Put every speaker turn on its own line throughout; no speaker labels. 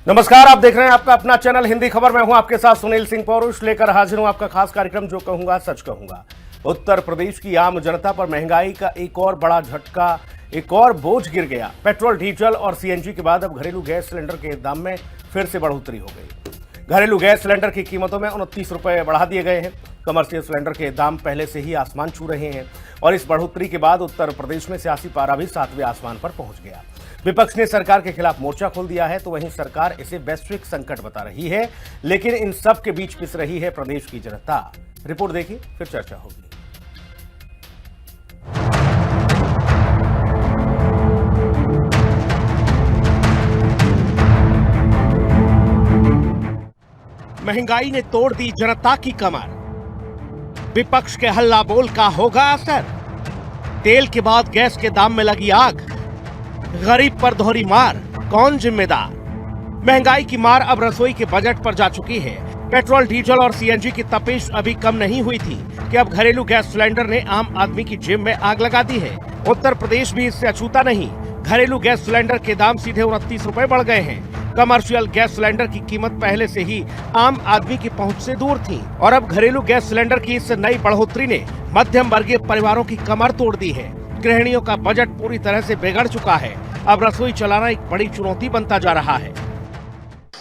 नमस्कार, आप देख रहे हैं आपका अपना चैनल हिंदी खबर। मैं हूं आपके साथ सुनील सिंह पौरुष, लेकर हाजिर हूं आपका खास कार्यक्रम जो कहूंगा सच कहूंगा। उत्तर प्रदेश की आम जनता पर महंगाई का एक और बड़ा झटका, एक और बोझ गिर गया। पेट्रोल, डीजल और सीएनजी के बाद अब घरेलू गैस सिलेंडर के दाम में फिर से बढ़ोतरी हो गई। घरेलू गैस सिलेंडर की कीमतों में 29 रुपए बढ़ा दिए गए हैं। कमर्शियल सिलेंडर के दाम पहले से ही आसमान छू रहे हैं और इस बढ़ोतरी के बाद उत्तर प्रदेश में सियासी पारा भी 7वें आसमान पर पहुंच गया। विपक्ष ने सरकार के खिलाफ मोर्चा खोल दिया है, तो वहीं सरकार इसे वैश्विक संकट बता रही है, लेकिन इन सब के बीच पिस रही है प्रदेश की जनता। रिपोर्ट देखिए, फिर चर्चा होगी। महंगाई ने तोड़ दी जनता की कमर। विपक्ष के हल्ला बोल का होगा असर। तेल के बाद गैस के दाम में लगी आग। गरीब पर दोहरी मार, कौन जिम्मेदार? महंगाई की मार अब रसोई के बजट पर जा चुकी है। पेट्रोल, डीजल और सीएनजी की तपिश अभी कम नहीं हुई थी कि अब घरेलू गैस सिलेंडर ने आम आदमी की जेब में आग लगा दी है। उत्तर प्रदेश भी इससे अछूता नहीं। घरेलू गैस सिलेंडर के दाम सीधे 29 रुपए बढ़ गए हैं। कमर्शियल गैस सिलेंडर की कीमत पहले से ही आम आदमी की पहुंच से दूर थी और अब घरेलू गैस सिलेंडर की इस नई बढ़ोतरी ने मध्यम वर्गीय परिवारों की कमर तोड़ दी है। गृहिणियों का बजट पूरी तरह से बिगड़ चुका है। अब रसोई चलाना एक बड़ी चुनौती बनता जा रहा है।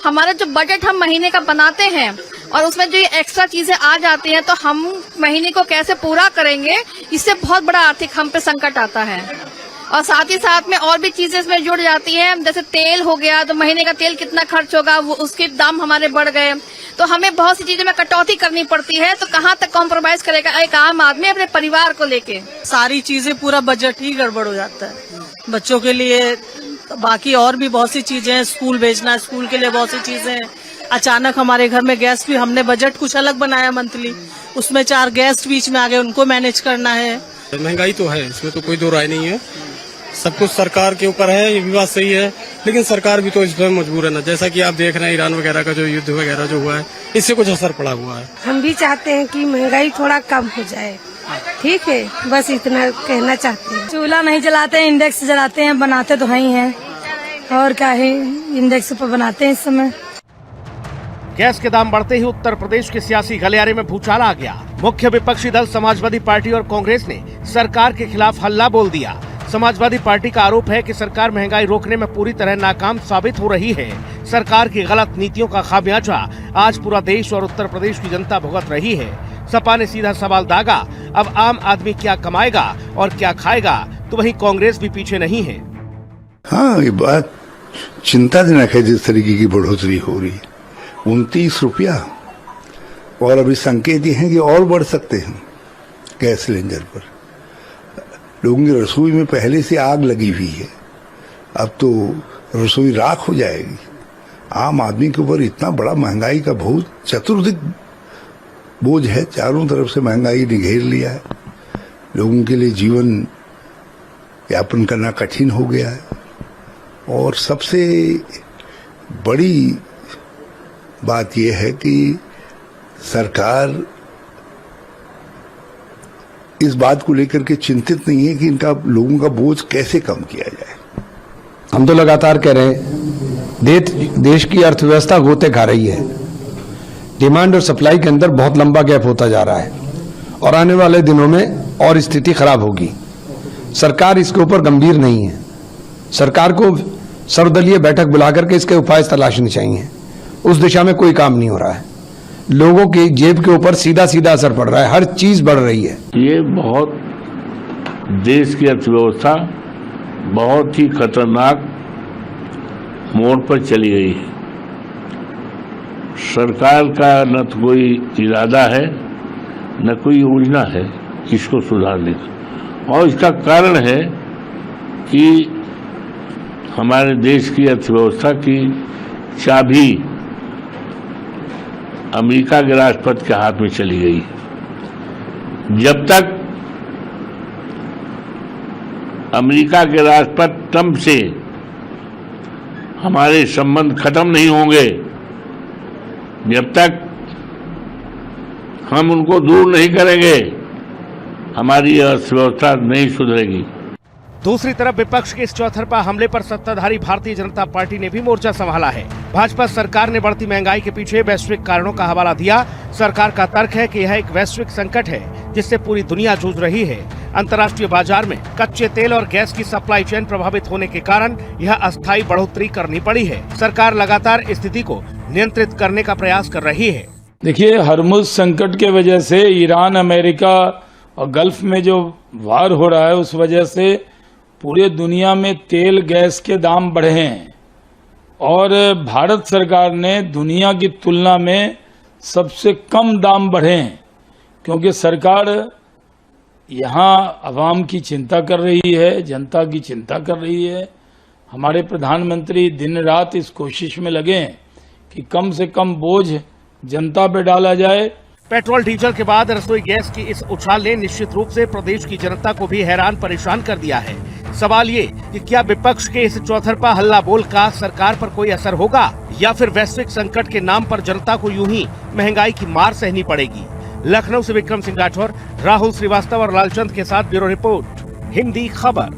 हमारा जो बजट हम महीने का बनाते हैं और उसमें जो ये एक्स्ट्रा चीजें आ जाती हैं, तो हम महीने को कैसे पूरा करेंगे, इससे बहुत बड़ा आर्थिक हम पे संकट आता है। और साथ ही साथ में और भी चीजें इसमें जुड़ जाती हैं, जैसे तेल हो गया, तो महीने का तेल कितना खर्च होगा, वो उसके दाम हमारे बढ़ गए, तो हमें बहुत सी चीजों में कटौती करनी पड़ती है। तो कहाँ तक कॉम्प्रोमाइज करेगा एक आम आदमी अपने परिवार को लेके?
सारी चीजें, पूरा बजट ही गड़बड़ हो जाता है। बच्चों के लिए, बाकी और भी बहुत सी चीजें हैं, स्कूल भेजना, स्कूल के लिए बहुत सी चीजें हैं। अचानक हमारे घर में गैस भी, हमने बजट कुछ अलग बनाया मंथली, उसमें 4 गेस्ट बीच में आ गए, उनको मैनेज करना है।
महंगाई तो है, इसमें तो कोई दो राय नहीं है। सब कुछ सरकार के ऊपर है, ये भी बात सही है, लेकिन सरकार भी तो इसमें मजबूर है ना। जैसा कि आप देख रहे हैं, ईरान वगैरह का जो युद्ध वगैरह जो हुआ है, इससे कुछ असर पड़ा हुआ है।
हम भी चाहते हैं कि महंगाई थोड़ा कम हो जाए, ठीक है, बस इतना कहना चाहते हैं।
चूल्हा नहीं जलाते हैं, इंडेक्स जलाते हैं, बनाते तो ही हैं, और क्या है, इंडेक्स पर बनाते हैं इस समय।
गैस के दाम बढ़ते ही उत्तर प्रदेश के सियासी गलियारे में भूचाल आ गया। मुख्य विपक्षी दल समाजवादी पार्टी और कांग्रेस ने सरकार के खिलाफ हल्ला बोल दिया। समाजवादी पार्टी का आरोप है कि सरकार महंगाई रोकने में पूरी तरह नाकाम साबित हो रही है। सरकार की गलत नीतियों का खामियाजा आज पूरा देश और उत्तर प्रदेश की जनता भुगत रही है। सपा ने सीधा सवाल दागा, अब आम आदमी क्या कमाएगा और क्या खाएगा? तो वहीं कांग्रेस भी पीछे नहीं है।
हाँ, ये बात चिंताजनक है जिस तरीके की बढ़ोतरी हो रही है। 29 रुपया, और अभी संकेत ये हैं कि और बढ़ सकते हैं गैस सिलेंडर पर। लोगों की रसोई में पहले से आग लगी हुई है, अब तो रसोई राख हो जाएगी। आम आदमी के ऊपर इतना बड़ा महंगाई का बहुत चतुर्दिक बोझ है, चारों तरफ से महंगाई ने घेर लिया है। लोगों के लिए जीवन यापन करना कठिन हो गया है। और सबसे बड़ी बात यह है कि सरकार इस बात को लेकर के चिंतित नहीं है कि इनका लोगों का बोझ कैसे कम किया जाए।
हम तो लगातार कह रहे हैं, देश की अर्थव्यवस्था गोते खा रही है। डिमांड और सप्लाई के अंदर बहुत लंबा गैप होता जा रहा है और आने वाले दिनों में और स्थिति खराब होगी। सरकार इसके ऊपर गंभीर नहीं है। सरकार को सर्वदलीय बैठक बुलाकर के इसके उपाय तलाशने चाहिए। उस दिशा में कोई काम नहीं हो रहा है। लोगों की जेब के ऊपर सीधा सीधा असर पड़ रहा है, हर चीज बढ़ रही है।
ये बहुत देश की अर्थव्यवस्था बहुत ही खतरनाक मोड़ पर चली गई है। सरकार का न तो कोई इरादा है, न कोई योजना है इसको सुधारने का, और इसका कारण है कि हमारे देश की अर्थव्यवस्था की चाबी अमेरिका के राष्ट्रपति के हाथ में चली गई। जब तक अमेरिका के राष्ट्रपति ट्रंप से हमारे संबंध खत्म नहीं होंगे, जब तक हम उनको दूर नहीं करेंगे, हमारी अर्थव्यवस्था नहीं सुधरेगी।
दूसरी तरफ विपक्ष के इस चौतरफा हमले पर सत्ताधारी भारतीय जनता पार्टी ने भी मोर्चा संभाला है। भाजपा सरकार ने बढ़ती महंगाई के पीछे वैश्विक कारणों का हवाला दिया। सरकार का तर्क है कि यह एक वैश्विक संकट है जिससे पूरी दुनिया जूझ रही है। अंतर्राष्ट्रीय बाजार में कच्चे तेल और गैस की सप्लाई चेन प्रभावित होने के कारण यह अस्थायी बढ़ोतरी करनी पड़ी है। सरकार लगातार स्थिति को नियंत्रित करने का प्रयास कर रही है।
देखिए, हरमुज संकट के वजह से ईरान, अमेरिका और गल्फ में जो वार हो रहा है उस वजह से पूरे दुनिया में तेल गैस के दाम बढ़े हैं और भारत सरकार ने दुनिया की तुलना में सबसे कम दाम बढ़े हैं क्योंकि सरकार यहाँ आवाम की चिंता कर रही है, जनता की चिंता कर रही है। हमारे प्रधानमंत्री दिन रात इस कोशिश में लगे हैं कि कम से कम बोझ जनता पे डाला जाए।
पेट्रोल डीजल के बाद रसोई गैस की इस उछाल ने निश्चित रूप से प्रदेश की जनता को भी हैरान परेशान कर दिया है। सवाल ये कि क्या विपक्ष के इस चौतरफा हल्ला बोल का सरकार पर कोई असर होगा या फिर वैश्विक संकट के नाम पर जनता को यूं ही महंगाई की मार सहनी पड़ेगी। लखनऊ से विक्रम सिंह राठौर, राहुल श्रीवास्तव और लालचंद के साथ ब्यूरो रिपोर्ट, हिंदी खबर।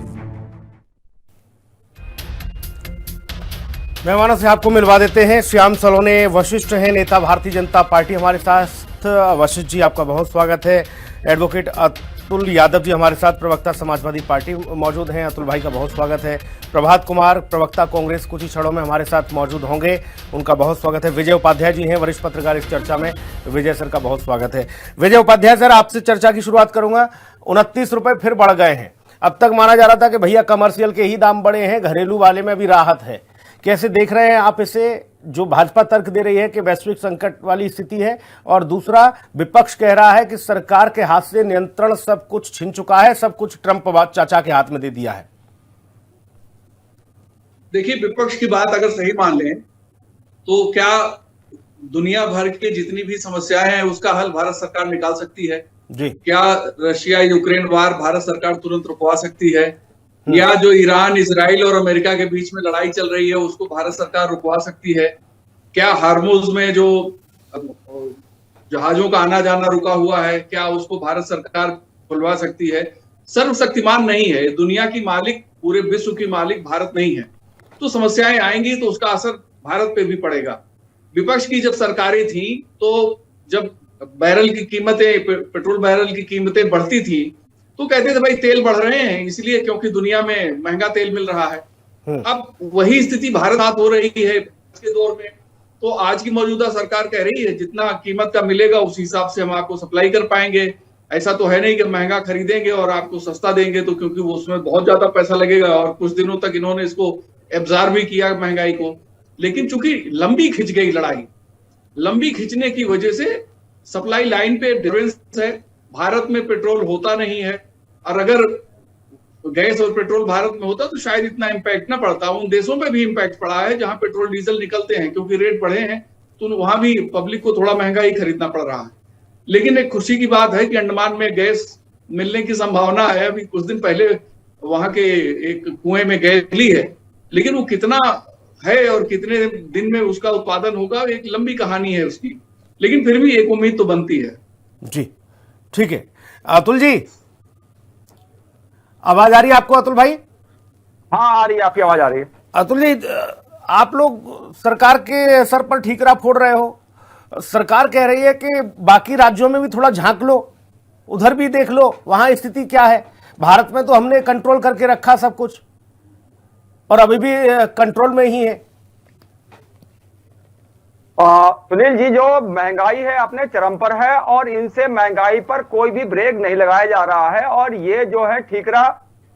मेहमानों से आपको मिलवा देते हैं। श्याम सलोने वशिष्ठ हैं, नेता भारतीय जनता पार्टी, हमारे साथ। वशिष्ठ जी, आपका बहुत स्वागत है। एडवोकेट अतुल यादव जी हमारे साथ, प्रवक्ता समाजवादी पार्टी मौजूद हैं। अतुल भाई का बहुत स्वागत है। प्रभात कुमार, प्रवक्ता कांग्रेस, कुछ ही क्षणों में हमारे साथ मौजूद होंगे, उनका बहुत स्वागत है। विजय उपाध्याय जी हैं, वरिष्ठ पत्रकार इस चर्चा में, विजय सर का बहुत स्वागत है। विजय उपाध्याय सर, आपसे चर्चा की शुरुआत करूंगा। 29 रुपए फिर बढ़ गए हैं। अब तक माना जा रहा था कि भैया कमर्शियल के ही दाम बढ़े हैं, घरेलू वाले में भी राहत है। कैसे देख रहे हैं आप इसे, जो भाजपा तर्क दे रही है कि वैश्विक संकट वाली स्थिति है, और दूसरा विपक्ष कह रहा है कि सरकार के हाथ से नियंत्रण सब कुछ छिन चुका है, सब कुछ ट्रंप चाचा के हाथ में दे दिया है।
देखिए, विपक्ष की बात अगर सही मान लें तो क्या दुनिया भर की जितनी भी समस्याएं हैं उसका हल भारत सरकार निकाल सकती है
जी? क्या
रशिया यूक्रेन वार भारत सरकार तुरंत रुकवा सकती है? या जो ईरान, इजराइल और अमेरिका के बीच में लड़ाई चल रही है उसको भारत सरकार रुकवा सकती है? क्या हार्मुज में जो जहाजों का आना जाना रुका हुआ है, क्या उसको भारत सरकार खुलवा सकती है? सर्वशक्तिमान नहीं है दुनिया की मालिक, पूरे विश्व की मालिक भारत नहीं है। तो समस्याएं आएंगी तो उसका असर भारत पे भी पड़ेगा। विपक्ष की जब सरकारें थी तो जब बैरल की कीमतें, पेट्रोल बैरल की कीमतें बढ़ती थी तो कहते थे भाई तेल बढ़ रहे हैं इसलिए क्योंकि दुनिया में महंगा तेल मिल रहा है। अब वही स्थिति भारत साथ हो रही है के दौर में। तो आज की मौजूदा सरकार कह रही है जितना कीमत का मिलेगा उस हिसाब से हम आपको सप्लाई कर पाएंगे। ऐसा तो है नहीं कि महंगा खरीदेंगे और आपको सस्ता देंगे, तो क्योंकि वो उसमें बहुत ज्यादा पैसा लगेगा। और कुछ दिनों तक इन्होंने इसको एब्जॉर्ब भी किया महंगाई को, लेकिन चूंकि लंबी खिंच गई लड़ाई, लंबी खिंचने की वजह से सप्लाई लाइन पे डिफरेंस है। भारत में पेट्रोल होता नहीं है, और अगर गैस और पेट्रोल भारत में होता तो शायद इतना इम्पैक्ट ना पड़ता। उन देशों पे भी इम्पैक्ट पड़ा है जहां पेट्रोल डीजल निकलते हैं, क्योंकि रेट बढ़े हैं तो वहां भी पब्लिक को थोड़ा महंगा ही खरीदना पड़ रहा है। लेकिन एक खुशी की बात है कि अंडमान में गैस मिलने की संभावना है। अभी कुछ दिन पहले वहां के एक कुएं में गैस ली है, लेकिन वो कितना है और कितने दिन में उसका उत्पादन होगा एक लंबी कहानी है उसकी, लेकिन फिर भी एक उम्मीद तो बनती है।
जी ठीक है। अतुल जी, आवाज आ रही है आपको? अतुल भाई?
हाँ, आ रही है, आपकी आवाज आ रही है।
अतुल जी, आप लोग सरकार के सर पर ठीकरा फोड़ रहे हो। सरकार कह रही है कि बाकी राज्यों में भी थोड़ा झांक लो, उधर भी देख लो वहां स्थिति क्या है। भारत में तो हमने कंट्रोल करके रखा सब कुछ और अभी भी कंट्रोल में ही है।
सुनील जी, जो महंगाई है अपने चरम पर है और इनसे महंगाई पर कोई भी ब्रेक नहीं लगाया जा रहा है। और ये जो है ठीकरा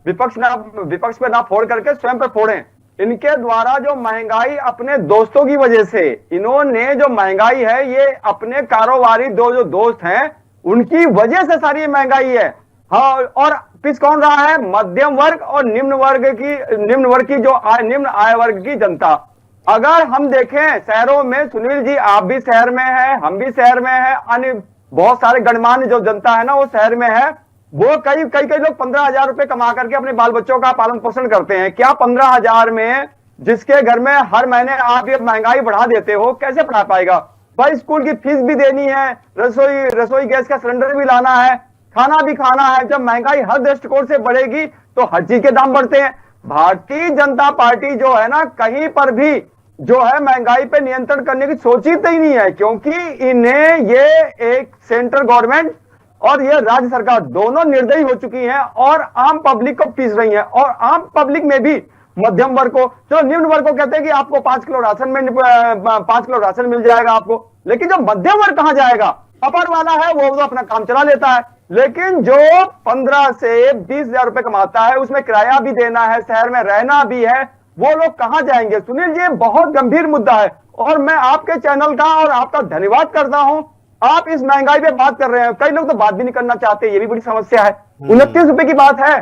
विपक्ष पे ना फोड़ करके स्वयं पे फोड़ें। इनके द्वारा जो महंगाई अपने दोस्तों की वजह से, इन्होंने जो महंगाई है ये अपने कारोबारी जो दोस्त हैं उनकी वजह से सारी महंगाई है। हाँ, और पिस कौन रहा है? मध्यम वर्ग और निम्न वर्ग की जो निम्न आय वर्ग की जनता। अगर हम देखें शहरों में, सुनील जी आप भी शहर में हैं, हम भी शहर में हैं, अन्य बहुत सारे गणमान्य जो जनता है ना वो शहर में है, वो कई लोग 15,000 रुपए कमा करके अपने बाल बच्चों का पालन पोषण करते हैं। क्या 15,000 में जिसके घर में हर महीने आप ये महंगाई बढ़ा देते हो कैसे पढ़ा पाएगा भाई? स्कूल की फीस भी देनी है, रसोई गैस का सिलेंडर भी लाना है, खाना भी खाना है। जब महंगाई हर दृष्टिकोण से बढ़ेगी तो हर चीज के दाम बढ़ते हैं। भारतीय जनता पार्टी जो है ना, कहीं पर भी जो है महंगाई पे नियंत्रण करने की सोची ही नहीं है, क्योंकि इन्हें ये एक सेंट्रल गवर्नमेंट और ये राज्य सरकार दोनों निर्दयी हो चुकी हैं और आम पब्लिक को पीस रही हैं। और आम पब्लिक में भी मध्यम वर्ग को, चलो निम्न वर्ग को कहते हैं कि आपको 5 किलो राशन मिल जाएगा आपको, लेकिन जो मध्यम वर्ग कहां जाएगा? अपर वाला है वो तो अपना काम चला लेता है, लेकिन जो 15 से 20 हजार रुपए कमाता है, उसमें किराया भी देना है, शहर में रहना भी है, वो लोग कहां जाएंगे? सुनील जी, बहुत गंभीर मुद्दा है और मैं आपके चैनल का और आपका धन्यवाद करता हूं। आप इस महंगाई पे बात कर रहे हैं, कई लोग तो बात भी नहीं करना चाहते, ये भी बड़ी समस्या है। 29 रुपए की बात है,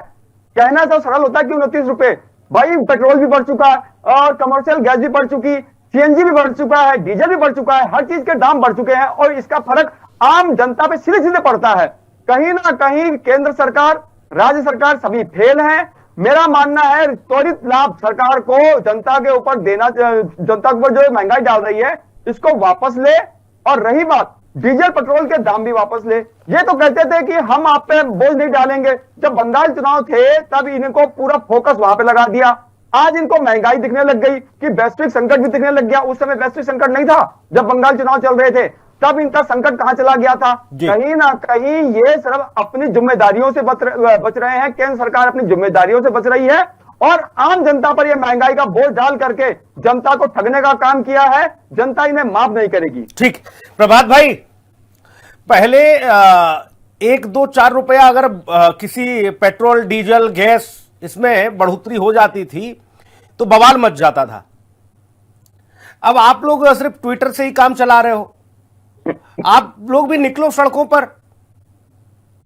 कहना तो सरल होता है कि 29 रुपए, भाई पेट्रोल भी बढ़ चुका है और कमर्शियल गैस भी बढ़ चुकी, सीएनजी भी बढ़ चुका है, डीजल भी बढ़ चुका है, हर चीज के दाम बढ़ चुके हैं और इसका फर्क आम जनता पे सीधे सीधे पड़ता है। कहीं ना कहीं केंद्र सरकार, राज्य सरकार सभी फेल हैं। मेरा मानना है त्वरित लाभ सरकार को जनता के ऊपर देना, जनता के ऊपर जो महंगाई डाल रही है इसको वापस ले। और रही बात डीजल पेट्रोल के दाम भी वापस ले। ये तो कहते थे कि हम आप पे बोझ नहीं डालेंगे, जब बंगाल चुनाव थे तब इनको पूरा फोकस वहां पे लगा दिया। आज इनको महंगाई दिखने लग गई कि वैश्विक संकट भी दिखने लग गया। उस समय वैश्विक संकट नहीं था जब बंगाल चुनाव चल रहे थे, तब इनका संकट कहां चला गया था? कहीं ना कहीं ये सिर्फ अपनी जिम्मेदारियों से बच रहे हैं, केंद्र सरकार अपनी जिम्मेदारियों से बच रही है और आम जनता पर यह महंगाई का बोझ डाल करके जनता को ठगने का काम किया है। जनता इन्हें माफ नहीं करेगी।
ठीक, प्रभात भाई, पहले 1, 2, 4 रुपया अगर किसी पेट्रोल, डीजल, गैस इसमें बढ़ोतरी हो जाती थी तो बवाल मच जाता था। अब आप लोग सिर्फ ट्विटर से ही काम चला रहे हो, आप लोग भी निकलो सड़कों पर।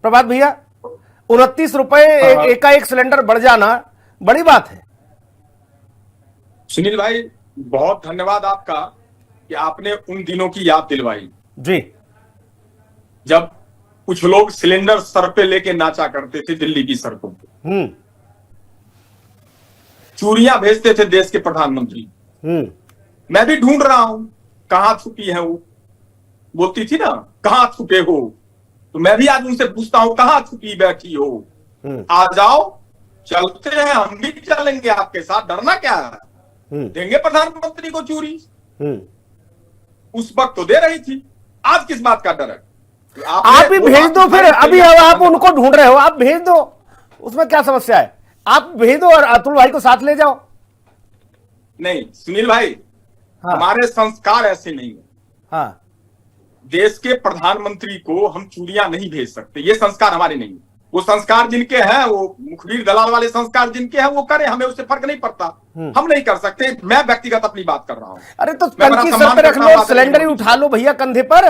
प्रभात भैया, 29 रुपए एकाएक सिलेंडर बढ़ जाना बड़ी बात है।
सुनील भाई, बहुत धन्यवाद आपका कि आपने उन दिनों की याद दिलवाई
जी,
जब कुछ लोग सिलेंडर सर पे लेके नाचा करते थे दिल्ली की सड़कों पे, चूड़ियां भेजते थे देश के प्रधानमंत्री। मैं भी ढूंढ रहा हूं कहां छुपी है वो, बोलती थी ना कहां छुपे हो, तो मैं भी आज उनसे पूछता हूं कहां छुपी बैठी हो, आ जाओ, चलते हैं, हम भी चलेंगे आपके साथ, डरना क्या है? देंगे प्रधानमंत्री को चूड़ी। उस वक्त तो दे रही थी, आज किस बात का डर है?
आप भी भेज दो फिर, अभी आप उनको ढूंढ रहे हो, आप भेज दो, उसमें क्या समस्या है? आप भेज दो और अतुल भाई को साथ ले जाओ।
नहीं सुनील भाई, हमारे संस्कार ऐसे नहीं है।
हाँ,
देश के प्रधानमंत्री को हम चूड़ियां नहीं भेज सकते, ये संस्कार हमारे नहीं है। वो संस्कार जिनके हैं, वो मुखबिर दलाल वाले संस्कार जिनके हैं वो करें, हमें उससे फर्क नहीं पड़ता, हम नहीं कर सकते। मैं व्यक्तिगत अपनी बात कर रहा हूं।
अरे तो टंकी सर पे रख लो, सिलेंडर ही उठा लो भैया कंधे पर।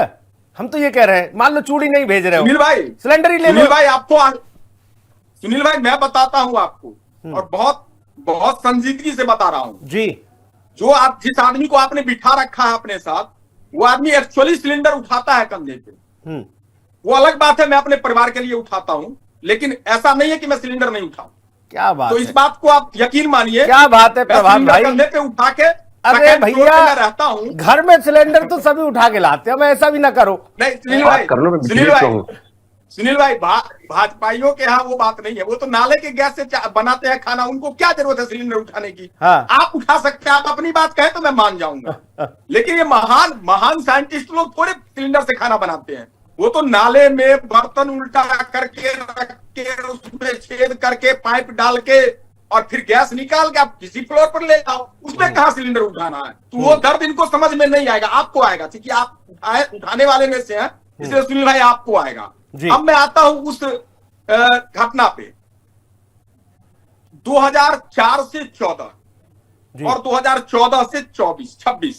हम तो ये कह रहे हैं, मान लो चूड़ी नहीं भेज रहे हो
सुनील भाई,
सिलेंडर ही ले लो।
सुनील भाई मैं बताता हूं आपको, और बहुत बहुत संजीदगी से बता रहा हूं
जी।
जो आप जिस आदमी को आपने बिठा रखा है अपने साथ, वो आदमी एक्चुअली सिलेंडर उठाता है कंधे पे। वो अलग बात है, मैं अपने परिवार के लिए उठाता हूं, लेकिन ऐसा नहीं है कि मैं सिलेंडर नहीं उठाऊं।
क्या बात
तो
है?
इस बात को आप यकीन मानिए।
क्या बात है प्रभात भाई,
कंधे पे उठा के,
अरे भैया
रहता हूं,
घर में सिलेंडर तो सभी उठा के लाते हैं, मैं ऐसा भी ना करो।
नहीं सुनील भाई, भाजपाइयों के यहाँ वो बात नहीं है, वो तो नाले के गैस से बनाते हैं खाना, उनको क्या जरूरत है सिलेंडर उठाने की?
हाँ।
आप उठा सकते हैं, आप अपनी बात कहें तो मैं मान जाऊंगा, लेकिन ये महान साइंटिस्ट लोग थोड़े सिलेंडर से खाना बनाते हैं। वो तो नाले में बर्तन उल्टा करके रख के, उसमें छेद करके, पाइप डाल के, और फिर गैस निकाल के आप किसी फ्लोर पर ले जाओ, उसमें कहां सिलेंडर उठाना है? तो वो दर्द इनको समझ में नहीं आएगा, आपको आएगा, क्योंकि आप उठाने वाले में से हैं, इसलिए सुनील भाई आपको आएगा। अब मैं आता हूं उस घटना पे। 2004 से 14 और 2014 से 26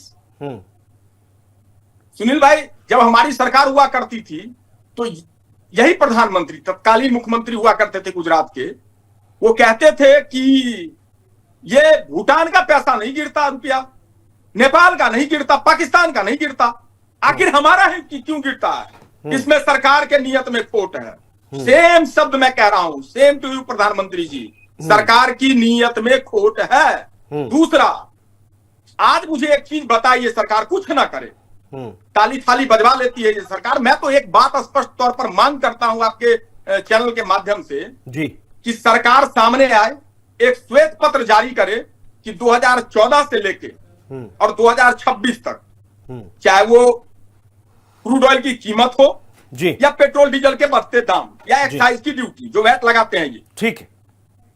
सुनील भाई, जब हमारी सरकार हुआ करती थी तो यही प्रधानमंत्री, तत्कालीन मुख्यमंत्री हुआ करते थे गुजरात के, वो कहते थे कि ये भूटान का पैसा नहीं गिरता रुपया, नेपाल का नहीं गिरता, पाकिस्तान का नहीं गिरता, आखिर हमारा है कि क्यों गिरता है? इसमें सरकार के नियत में खोट है। सेम शब्द मैं कह रहा हूं, सेम टू यू प्रधानमंत्री जी, सरकार की नीयत में खोट है। दूसरा, आज मुझे एक चीज बताइए, सरकार कुछ ना करे, ताली थाली बजवा लेती है ये सरकार। मैं तो एक बात स्पष्ट तौर पर मांग करता हूं आपके चैनल के माध्यम से
जी,
कि सरकार सामने आए, एक श्वेत पत्र जारी करे कि 2014 से लेके और 2026 तक, चाहे वो क्रूड ऑयल की कीमत हो
जी,
या पेट्रोल डीजल के बढ़ते दाम या एक्साइज की ड्यूटी जो वैट लगाते हैं, ये
ठीक है,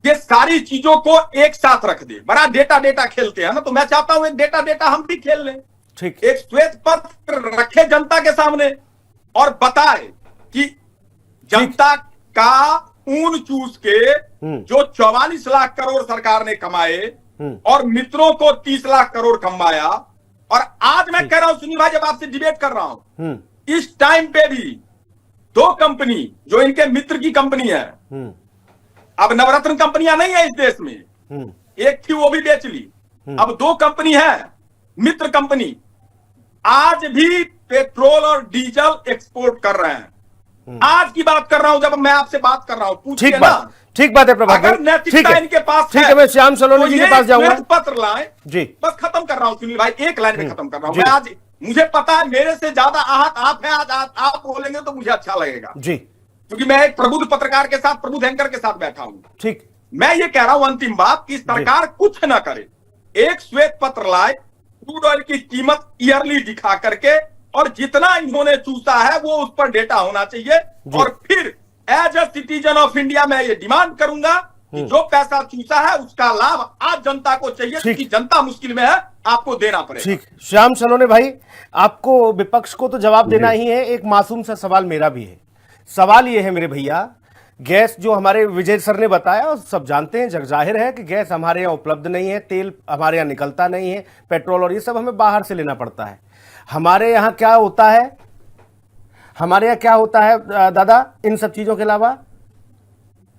ये सारी चीजों को एक साथ रख दे। बड़ा डेटा खेलते हैं ना, तो मैं चाहता हूं एक डेटा हम भी खेल लें।
ठीक,
एक श्वेत पत्र रखे जनता के सामने और बताए कि जनता का ऊन चूस के जो 44 लाख करोड़ सरकार ने कमाए और मित्रों को 30 लाख करोड़ कमाया, और आज मैं कह रहा हूं सुनील भाई, जब आपसे डिबेट कर रहा हूं, इस टाइम पे भी 2 कंपनी जो इनके मित्र की कंपनी है, अब नवरत्न कंपनियां नहीं है इस देश में, एक थी वो भी बेच ली, अब 2 कंपनी है मित्र कंपनी, आज भी पेट्रोल और डीजल एक्सपोर्ट कर रहे हैं। आज की बात कर रहा हूं, जब मैं आपसे बात कर रहा हूं, पूछिए ना।
ठीक बात है प्रभाकर,
अगर नैतिकता इनके पास
ठीक है, मैं श्याम सलोनी जी के पास जाऊंगा।
पत्र लाए
जी,
बस खत्म कर रहा हूं सुनील भाई, एक लाइन में खत्म कर रहा हूं। मैं आज, मुझे पता है मेरे से ज्यादा आहत आप हैं, आज आप बोलेंगे तो मुझे अच्छा लगेगा जी, क्योंकि मैं एक प्रबुद्ध पत्रकार के साथ, प्रबुद्ध एंकर के साथ बैठा हूं। ठीक, मैं ये कह रहा हूं अंतिम बात कि सरकार कुछ ना करे, एक श्वेत पत्र लाए, क्रूड ऑयल की कीमत ईयरली दिखा करके, और जितना इन्होंने चूसा है वो उस पर डेटा होना चाहिए, और फिर as a citizen of India मैं ये डिमांड करूंगा कि जो पैसा चूसा है उसका लाभ आज जनता को चाहिए, क्योंकि जनता मुश्किल में है, आपको देना पड़ेगा। ठीक,
श्याम सलोनी भाई, आपको विपक्ष को तो जवाब देना ही है। एक मासूम सा सवाल मेरा भी है। सवाल ये है मेरे भैया, गैस जो हमारे विजय सर ने बताया, और सब जानते हैं, जग जाहिर है कि गैस हमारे यहाँ उपलब्ध नहीं है, तेल हमारे यहाँ निकलता नहीं है, पेट्रोल और ये सब हमें बाहर से लेना पड़ता है। हमारे यहाँ क्या होता है, हमारे यहाँ क्या होता है दादा, इन सब चीजों के अलावा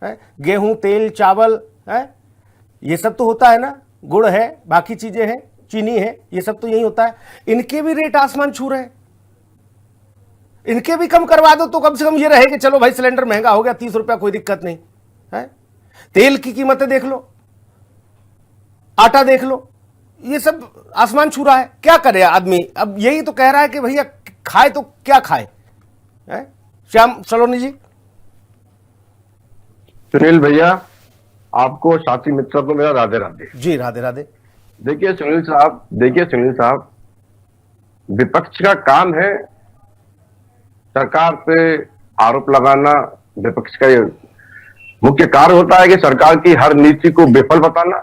गेहूं, तेल, चावल है, ये सब तो होता है ना, गुड़ है, बाकी चीजें हैं, चीनी है, ये सब तो यही होता है। इनके भी रेट आसमान छू रहे हैं, इनके भी कम करवा दो तो कम से कम ये रहे कि चलो भाई सिलेंडर महंगा हो गया, 30 रुपया, कोई दिक्कत नहीं है। तेल की कीमतें देख लो, आटा देख लो, ये सब आसमान छू रहा है। क्या करे आदमी? अब यही तो कह रहा है कि भैया खाए तो क्या खाए, है? श्याम सलोनी जी।
सुनील भैया, आपको, साथी मित्रों को मेरा राधे राधे।
जी राधे राधे।
देखिए सुनील साहब, विपक्ष का काम है सरकार पे आरोप लगाना। विपक्ष का ये मुख्य कार्य होता है कि सरकार की हर नीति को विफल बताना,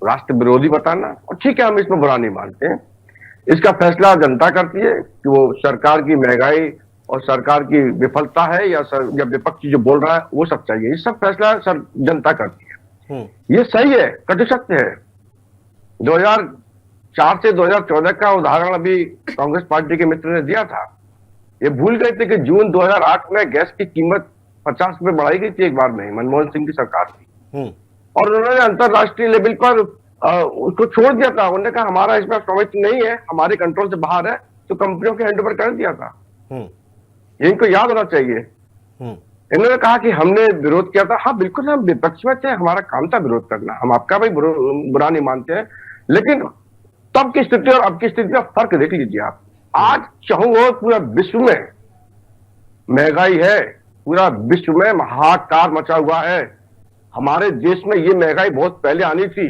राष्ट्र विरोधी बताना, और ठीक है, हम इसमें बुरा नहीं मानते हैं। इसका फैसला जनता करती है कि वो सरकार की महंगाई और सरकार की विफलता है या विपक्ष जो बोल रहा है वो सब चाहिए, ये सब फैसला जनता करती है। ये सही है, कटु सत्य है। 2004 से 2014 का उदाहरण अभी कांग्रेस पार्टी के मित्र ने दिया था। ये भूल गए थे कि जून 2008 में गैस की कीमत 50 रुपए बढ़ाई गई थी एक बार में, मनमोहन सिंह की सरकार थी, और उन्होंने अंतरराष्ट्रीय लेवल पर उसको छोड़ दिया था। उन्होंने कहा हमारा इसमें स्वामित्व नहीं है, हमारे कंट्रोल से बाहर है, तो कंपनियों के हैंड ओवर कर दिया था। इनको याद होना चाहिए। इन्होंने कहा कि हमने विरोध किया था। हाँ बिल्कुल, हम विपक्ष में थे, हमारा काम था विरोध करना, हम आपका भी बुरा नहीं मानते हैं, लेकिन तब की स्थिति और अब की स्थिति का फर्क देख लीजिए आप। आज चाहूँ पूरा विश्व में महंगाई है, पूरा विश्व में हाहाकार मचा हुआ है। हमारे देश में ये महंगाई बहुत पहले आनी थी,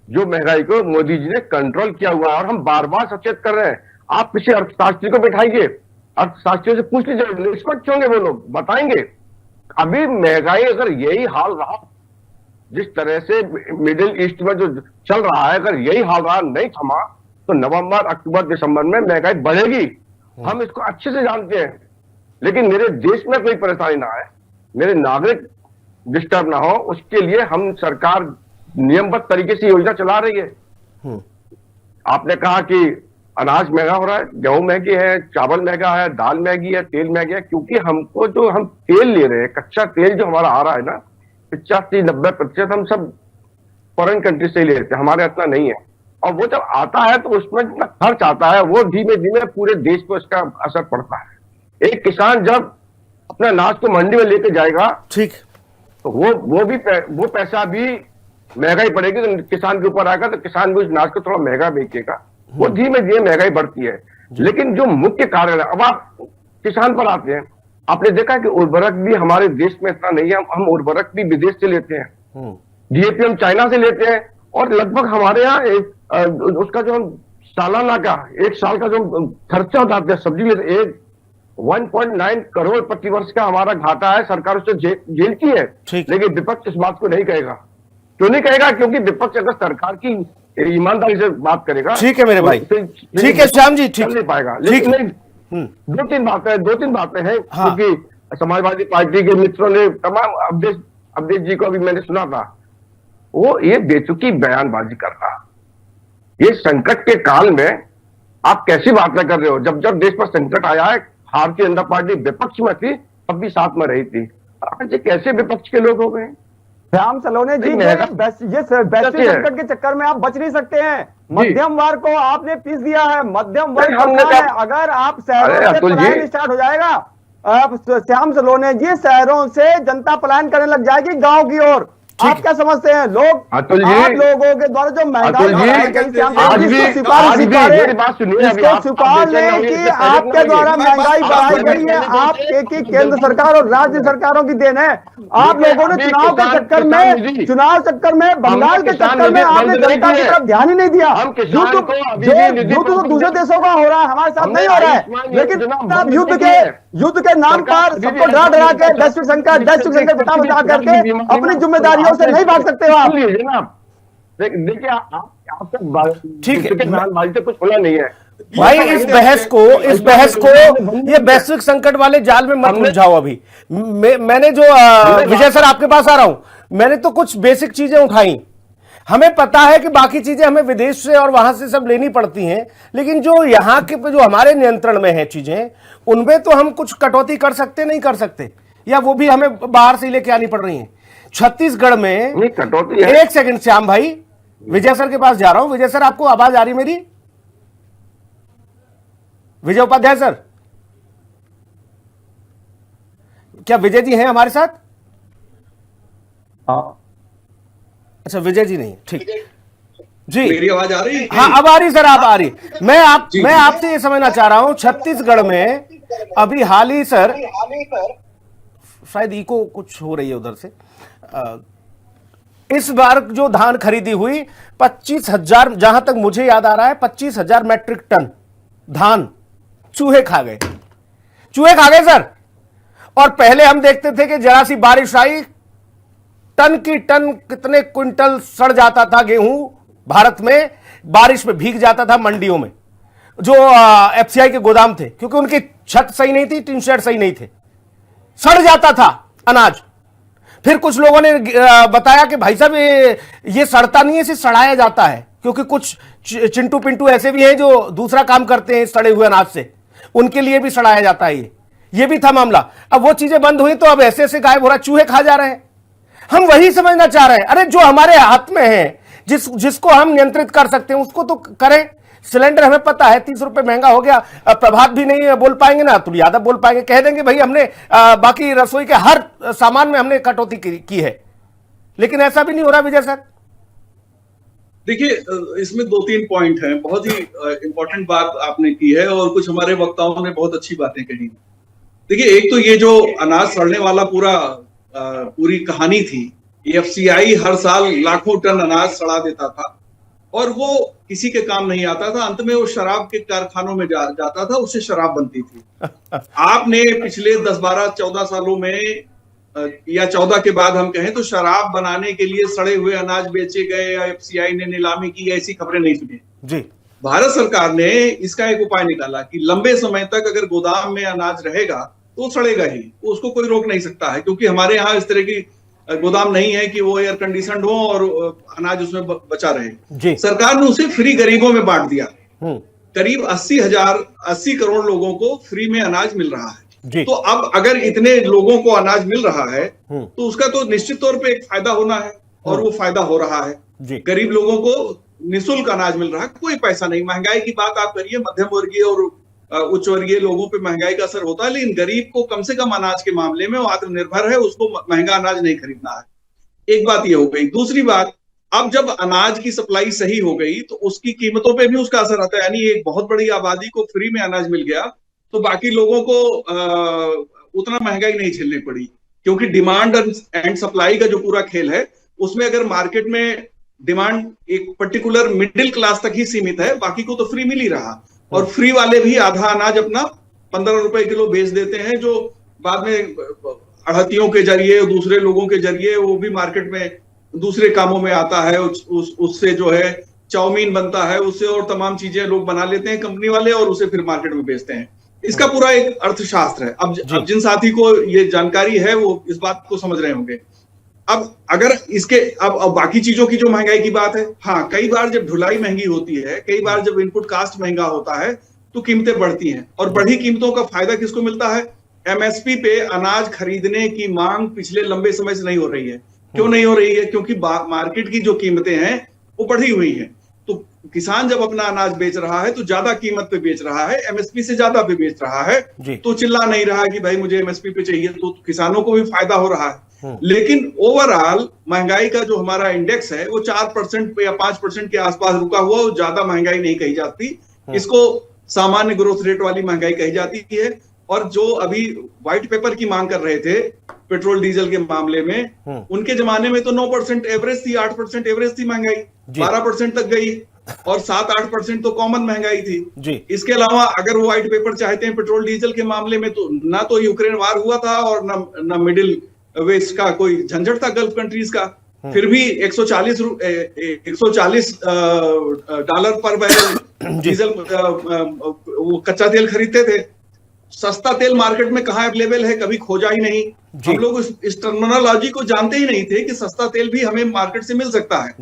जो महंगाई को मोदी जी ने कंट्रोल किया हुआ है, और हम बार बार सचेत कर रहे हैं। आप किसी अर्थशास्त्री को बैठाइए, अर्थशास्त्रियों से पूछ लीजिए, निष्पक्ष होंगे वो लोग, बताएंगे। अभी महंगाई अगर यही हाल रहा, जिस तरह से मिडिल ईस्ट में जो चल रहा है, अगर यही हाल रहा, नहीं थमा, तो नवंबर, अक्टूबर, दिसंबर में महंगाई बढ़ेगी। हम इसको अच्छे से जानते हैं, लेकिन मेरे देश में कोई परेशानी ना आए, मेरे नागरिक डिस्टर्ब ना हो, उसके लिए हम सरकार नियमबद्ध तरीके से योजना चला रही है। आपने कहा कि अनाज महंगा हो रहा है, गेहूं महंगी है, चावल महंगा है, दाल महंगी है, तेल महंगा है, क्योंकि हमको जो हम तेल ले रहे हैं, कच्चा तेल जो हमारा आ रहा है ना, 85-90% हम सब फॉरेन कंट्री से ही ले लेते हैं, हमारे इतना नहीं है। और वो जब आता है तो उसमें जितना खर्च आता है, वो धीमे धीमे पूरे देश को इसका असर पड़ता है। एक किसान जब अपने अनाज को मंडी में लेके जाएगा, ठीक, तो वो पैसा भी महंगाई पड़ेगी तो किसान के ऊपर आएगा, तो किसान भी उस अनाज को थोड़ा महंगा बेचेगा। वो धीमे धीमे महंगाई बढ़ती है। लेकिन जो मुख्य कारण है, अब आप किसान पर आते हैं, आपने देखा कि उर्वरक भी हमारे देश में इतना नहीं है, हम उर्वरक भी विदेश से लेते हैं, डीएपी हम चाइना से लेते हैं, और लगभग हमारे यहाँ उसका जो हम सालाना का 1 साल का जो खर्चा उठाते हैं सब्जी में, 1.9 करोड़ प्रतिवर्ष का हमारा घाटा है, सरकार उससे झेलती है। लेकिन विपक्ष इस बात को नहीं कहेगा। क्यों नहीं कहेगा? क्योंकि विपक्ष अगर सरकार की ईमानदारी से बात करेगा,
ठीक है मेरे भाई, ठीक है श्याम जी, ठीक
नहीं पाएगा। लेकिन दो तीन बातें हैं क्योंकि समाजवादी पार्टी के मित्रों ने तमाम अवधेश जी को अभी मैंने सुना था, वो ये बेतुकी बयानबाजी कर रहा। ये संकट के काल में आप कैसी बातें कर रहे हो? जब जब देश पर संकट आया है, भारतीय जनता पार्टी विपक्ष में थी, तब भी साथ में रही थी। आज ये कैसे विपक्ष के लोग हो गए?
श्याम सलोने जी, ये वैश्विक संकट के चक्कर में आप बच नहीं सकते हैं। मध्यम वर्ग को आपने पीस दिया है। मध्यम वर्ग अगर आप शहरों से पलायन स्टार्ट हो जाएगा, श्याम सलोने जी, शहरों से जनता पलायन करने लग जाएगी गांव की ओर। आप क्या समझते हैं? लोग आप लोगों के द्वारा जो महंगाई स्वीकार लें कि आपके द्वारा महंगाई बढ़ाई गई है, आप एक ही केंद्र सरकार और राज्य सरकारों की देन है। आप लोगों ने चुनाव चक्कर में बंगाल के चक्कर में आपने जनता की तरफ ध्यान ही नहीं दिया। युद्ध तो दूसरे देशों का हो रहा है, हमारे साथ नहीं हो रहा है। लेकिन आप युद्ध के नाम पर सबको डरा के वैश्विक संकट बता करके अपनी जिम्मेदारियों से नहीं भाग सकते हो आप।
देखिए ठीक है, से कुछ बोला नहीं है
भाई। इस बहस को ये वैश्विक संकट वाले जाल में मत उलझाओ। अभी मैंने जो विजय सर आपके पास आ रहा हूं, मैंने तो कुछ बेसिक चीजें उठाई। हमें पता है कि बाकी चीजें हमें विदेश से और वहां से सब लेनी पड़ती हैं, लेकिन जो यहाँ के जो हमारे नियंत्रण में है चीजें, उनमें तो हम कुछ कटौती कर सकते नहीं कर सकते, या वो भी हमें बाहर से लेके आनी पड़ रही है। छत्तीसगढ़ में
कटौती है।
एक सेकंड श्याम भाई, विजय सर के पास जा रहा हूं। विजय सर, आपको आवाज आ रही मेरी? विजय उपाध्याय सर, क्या विजय जी हैं हमारे साथ? अच्छा, विजय जी नहीं, ठीक जी।
मेरी आवाज आ रही है?
हाँ, अब आ रही सर, आप आ रही। मैं आपसे ये समझना चाह रहा हूं, छत्तीसगढ़ में अभी हाल ही सर, शायद इको कुछ हो रही है उधर से, इस बार जो धान खरीदी हुई 25,000, जहां तक मुझे याद आ रहा है 25,000 मैट्रिक टन धान चूहे खा गए सर। और पहले हम देखते थे कि जरा सी बारिश आई, टन की टन कितने क्विंटल सड़ जाता था गेहूं भारत में, बारिश में भीग जाता था मंडियों में, जो एफसीआई के गोदाम थे, क्योंकि उनकी छत सही नहीं थी, टीन शेड सही नहीं थे, सड़ जाता था अनाज। फिर कुछ लोगों ने बताया कि भाई साहब ये सड़ता नहीं है, इसे सड़ाया जाता है, क्योंकि कुछ चिंटू पिंटू ऐसे भी हैं जो दूसरा काम करते हैं सड़े हुए अनाज से, उनके लिए भी सड़ाया जाता है। ये भी था मामला। अब वो चीजें बंद हुई तो अब ऐसे ऐसे गायब हो रहा, चूहे खा जा रहे हैं। हम वही समझना चाह रहे हैं, अरे जो हमारे हाथ में है, जिसको हम नियंत्रित कर सकते हैं उसको तो करें। सिलेंडर हमें पता है 30 रुपए महंगा हो गया, प्रभात भी नहीं बोल पाएंगे ना, अतुल यादव बोल पाएंगे, कह देंगे भाई हमने बाकी रसोई के हर सामान में हमने कटौती की है, लेकिन ऐसा भी नहीं हो रहा। विजय सर,
देखिए, इसमें 2-3 पॉइंट हैं। बहुत ही इंपॉर्टेंट बात आपने की है और कुछ हमारे वक्ताओं ने बहुत अच्छी बातें कही। देखिए, एक तो ये जो अनाज सड़ने वाला पूरी कहानी थी, एफसीआई हर साल लाखों टन अनाज सड़ा देता था और वो किसी के काम नहीं आता था। अंत में वो शराब के कारखानों में जाता था, उससे शराब बनती थी। आपने पिछले 10, 12, 14 सालों में, या 14 के बाद हम कहें तो, शराब बनाने के लिए सड़े हुए अनाज बेचे गए या एफसीआई ने नीलामी की, ऐसी खबरें नहीं सुनी जी। भारत सरकार ने इसका एक उपाय निकाला कि लंबे समय तक अगर गोदाम में अनाज रहेगा तो सड़ेगा ही, उसको कोई रोक नहीं सकता है, क्योंकि हमारे यहाँ इस तरह की गोदाम नहीं है कि वो एयर कंडीशनड हो और अनाज उसमें बचा रहे। सरकार ने उसे फ्री गरीबों में बांट दिया। करीब 80 करोड़ लोगों को फ्री में अनाज मिल रहा है। तो अब अगर इतने लोगों को अनाज मिल रहा है तो उसका तो निश्चित तौर पे एक फायदा होना है, और वो फायदा हो रहा है। गरीब लोगों को निःशुल्क अनाज मिल रहा है, कोई पैसा नहीं। महंगाई की बात आप करिए, मध्यम वर्गीय और उच्च वर्गीय लोगों पे महंगाई का असर होता है, लेकिन गरीब को कम से कम अनाज के मामले में वो आत्मनिर्भर है, उसको महंगा अनाज नहीं खरीदना है। एक बात ये हो गई। दूसरी बात, अब जब अनाज की सप्लाई सही हो गई तो उसकी कीमतों पे भी उसका असर आता है। यानी एक बहुत बड़ी आबादी को फ्री में अनाज मिल गया तो बाकी लोगों को उतना महंगाई नहीं झेलनी पड़ी, क्योंकि डिमांड एंड सप्लाई का जो पूरा खेल है, उसमें अगर मार्केट में डिमांड एक पर्टिकुलर मिडिल क्लास तक ही सीमित है, बाकी को तो फ्री मिल ही रहा। और फ्री वाले भी आधा अनाज अपना 15 रुपए किलो बेच देते हैं, जो बाद में अड़हतियों के जरिए, दूसरे लोगों के जरिए वो भी मार्केट में दूसरे कामों में आता है। उससे जो है चाउमीन बनता है, उससे और तमाम चीजें लोग बना लेते हैं कंपनी वाले, और उसे फिर मार्केट में बेचते हैं। इसका पूरा एक अर्थशास्त्र है। अब जिन साथी को ये जानकारी है वो इस बात को समझ रहे होंगे। अब अगर इसके अब बाकी चीजों की जो महंगाई की बात है, हाँ, कई बार जब ढुलाई महंगी होती है, कई बार जब इनपुट कास्ट महंगा होता है तो कीमतें बढ़ती हैं, और बढ़ी कीमतों का फायदा किसको मिलता है? एमएसपी पे अनाज खरीदने की मांग पिछले लंबे समय से नहीं हो रही है। क्यों नहीं हो रही है? क्योंकि मार्केट की जो कीमतें हैं वो बढ़ी हुई हैं। तो किसान जब अपना अनाज बेच रहा है तो ज्यादा कीमत पे बेच रहा है, एमएसपी से ज्यादा पे बेच रहा है, तो चिल्ला नहीं रहा है कि भाई मुझे एमएसपी पे चाहिए, तो किसानों को भी फायदा हो रहा है। लेकिन ओवरऑल महंगाई का जो हमारा इंडेक्स है वो 4% या 5% के आसपास रुका हुआ, वो ज्यादा महंगाई नहीं कही जाती, इसको सामान्य ग्रोथ रेट वाली महंगाई कही जाती है। और जो अभी व्हाइट पेपर की मांग कर रहे थे पेट्रोल डीजल के मामले में, उनके जमाने में तो 9% एवरेज थी, 8% एवरेज थी महंगाई, 12% तक गई, और 7-8% तो कॉमन महंगाई थी। इसके अलावा अगर वो व्हाइट पेपर चाहते हैं पेट्रोल डीजल के मामले में, तो ना तो यूक्रेन वार हुआ था और ना मिडिल वेस्ट का कोई झंझट था गल्फ कंट्रीज का, फिर भी 140 डॉलर पर बैरल डीजल वो कच्चा तेल खरीदते थे। सस्ता तेल मार्केट में कहाँ अवेलेबल है, कभी खोजा ही नहीं। हम लोग इस टर्मिनोलॉजी को जानते ही नहीं थे कि सस्ता तेल भी हमें मार्केट से मिल सकता है।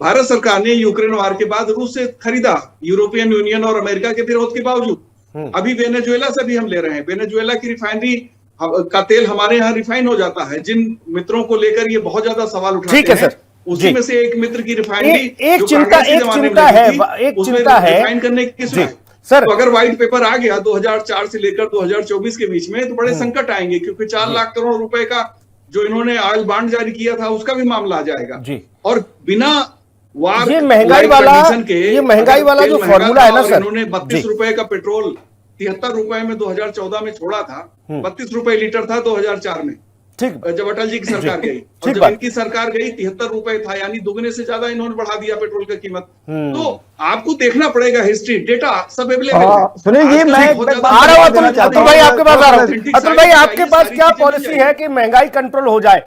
भारत सरकार ने यूक्रेन वार के बाद रूस से खरीदा, यूरोपियन यूनियन और अमेरिका के विरोध के बावजूद। अभी वेनेजुएला से भी हम ले रहे हैं। वेनेजुएला की रिफाइनरी का तेल हमारे यहाँ रिफाइन हो जाता है। जिन मित्रों को लेकर ये बहुत ज्यादा सवाल उठाते हैं, उसी में से एक मित्र की रिफाइनरी
एक चिंता है
रिफाइन करने की सर। तो अगर व्हाइट पेपर आ गया 2004 से लेकर 2024 के बीच में, तो बड़े संकट आएंगे, क्योंकि 4 लाख करोड़ रुपए का जो इन्होंने ऑयल बॉन्ड जारी किया था उसका भी मामला आ जाएगा। और बिना वार
ये महंगाई वाला जो फॉर्मूला है ना सर,
इन्होंने 32 रुपए का पेट्रोल 73 रुपए में 2014 में छोड़ा था, 32 रुपए लीटर था 2004 में,
ठीक,
जब अटल जी की सरकार गई। और जब इनकी सरकार गई 73 रुपए था, यानी दुगने से ज्यादा इन्होंने बढ़ा दिया पेट्रोल की कीमत। तो आपको देखना पड़ेगा, हिस्ट्री डेटा सब अवेलेबल है।
सुनील जी, मैं आ रहा हूँ अतुल भाई आपके पास आ रहा हूँ। अतुल भाई, आपके पास क्या पॉलिसी है कि महंगाई कंट्रोल हो जाए?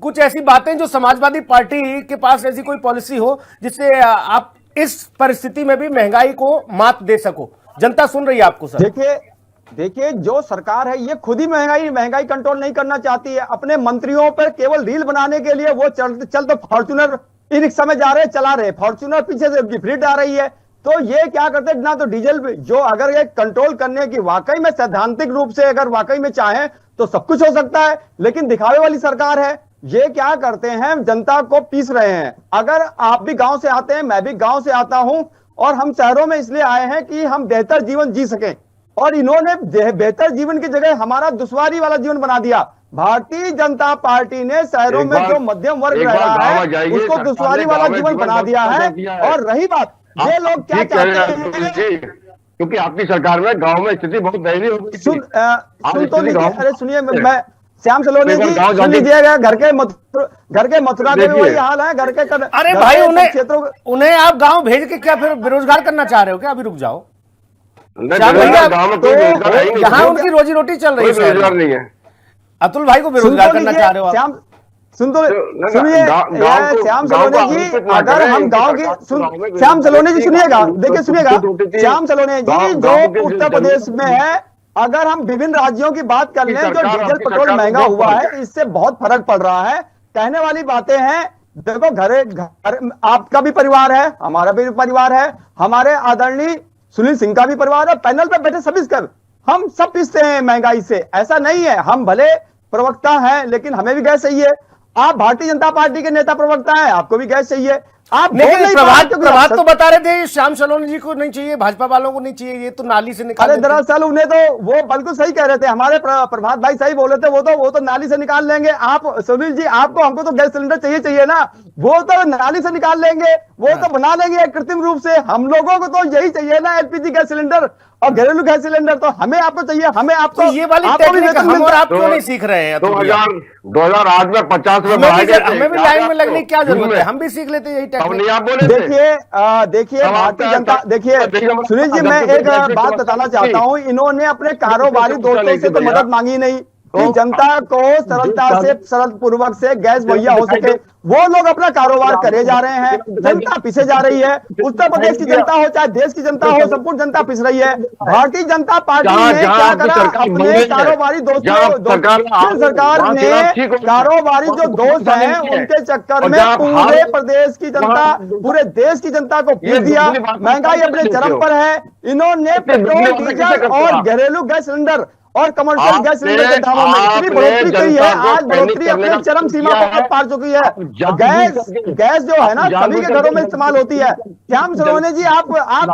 कुछ ऐसी बातें जो समाजवादी पार्टी के पास ऐसी कोई पॉलिसी हो जिससे आप इस परिस्थिति में भी महंगाई को मात दे सको? जनता सुन रही है आपको सर।
देखिए जो सरकार है ये खुद ही महंगाई कंट्रोल नहीं करना चाहती है। अपने मंत्रियों पर केवल रील बनाने के लिए वो चलते फॉर्च्यूनर ई रिक्शा में जा रहे, चला रहे, फॉर्च्यूनर पीछे से गिफ्ट आ रही है। तो ये क्या करते ना, तो डीजल जो अगर ये कंट्रोल करने की वाकई में सैद्धांतिक रूप से अगर वाकई में चाहें तो सब कुछ हो सकता है, लेकिन दिखावे वाली सरकार है। ये क्या करते हैं, जनता को पीस रहे हैं। अगर आप भी गांव से आते हैं, मैं भी गांव से आता हूं, और हम शहरों में इसलिए आए हैं कि हम बेहतर जीवन जी सकें, और इन्होंने बेहतर जीवन की जगह हमारा दुश्वारी वाला जीवन बना दिया। भारतीय जनता पार्टी ने शहरों में जो मध्यम वर्ग रहा है उसको दुश्वारी वाला जीवन बना दिया है। और रही बात, ये लोग क्या चाहते हैं,
क्योंकि आपकी सरकार में गांव में स्थिति बहुत दयनीय हो गई।
सुन तो लीजिए, अरे सुनिए, मैं श्याम सलोनी जी सुन लीजिएगा, घर के मथुरा में वही हाल है, घर के
अरे भाई, उन्हें आप गांव भेज के क्या फिर बेरोजगार करना चाह रहे हो क्या? अभी रुक जाओ, यहाँ उनकी रोजी रोटी चल रही है,
रोजगार नहीं है।
अतुल भाई को बेरोजगार करना चाह रहे हो आप?
सुनिए श्याम सलोनी जी, अगर हम गांव की श्याम सलोनी जी सुनिएगा, देखिए सुनिएगा श्याम सलोनी जी, जो उत्तर प्रदेश में है, अगर हम विभिन्न राज्यों की बात कर लें, जो डीजल पेट्रोल महंगा हुआ है, इससे बहुत फर्क पड़ रहा है। कहने वाली बातें हैं, देखो घर आपका भी परिवार है, हमारा भी परिवार है, हमारे आदरणीय सुनील सिंह का भी परिवार है, पैनल पे बैठे सभी कर हम सब पिसते हैं महंगाई से। ऐसा नहीं है, हम भले प्रवक्ता हैं लेकिन हमें भी गैस चाहिए। आप भारतीय जनता पार्टी के नेता प्रवक्ता हैं, आपको भी गैस चाहिए। आप
प्रभात तो बता रहे थे श्याम सलोनी जी को नहीं चाहिए, भाजपा वालों को नहीं चाहिए, ये तो नाली से निकाल।
अरे दरअसल उन्हें तो वो बिल्कुल सही कह रहे थे, हमारे प्रभात भाई सही बोले थे, वो तो नाली से निकाल लेंगे। आप सुनील जी, आपको हमको तो गैस सिलेंडर चाहिए ना, वो तो नाली से निकाल लेंगे, वो तो बना लेंगे कृत्रिम रूप से। हम लोगों को तो यही चाहिए ना, एलपीजी गैस सिलेंडर और घरेलू गैस सिलेंडर। तो हमें आपको चाहिए, हमें आपको
तो ये वाली टेक्निक हम और आप क्यों नहीं सीख रहे हैं?
2008 में 50 में
हमें भी लाइन में लगने की क्या जरूरत है? हम भी सीख लेते यही टेक्निक।
आप बोले
देखिए भारतीय जनता, देखिए सुनील जी, मैं एक बात बताना चाहता हूँ। इन्होंने अपने कारोबारी दोस्तों से तो मदद मांगी नहीं कि जनता को सरलता से, सरल पूर्वक से गैस मुहैया हो सके। वो लोग अपना कारोबार करे जा रहे हैं, जनता पिसे जा रही है। उत्तर प्रदेश की जनता हो चाहे देश की जनता हो, संपूर्ण जनता पिस रही है। भारतीय जनता पार्टी ने क्या करा? अपने कारोबारी दोस्तों, सरकार ने कारोबारी जो दोस्त हैं उनके चक्कर में पूरे प्रदेश की जनता, पूरे देश की जनता को पीस दिया। महंगाई अपने चरम पर है। इन्होंने पेट्रोल, डीजल और घरेलू गैस सिलेंडर और कमर्शियल गैस सिलेंडर के दामों में इतनी बढ़ोतरी की है, आज बढ़ोतरी अपने चरम सीमा को पार चुकी है। गैस जो है ना सभी के घरों में इस्तेमाल होती है। श्याम सरोने जी, आप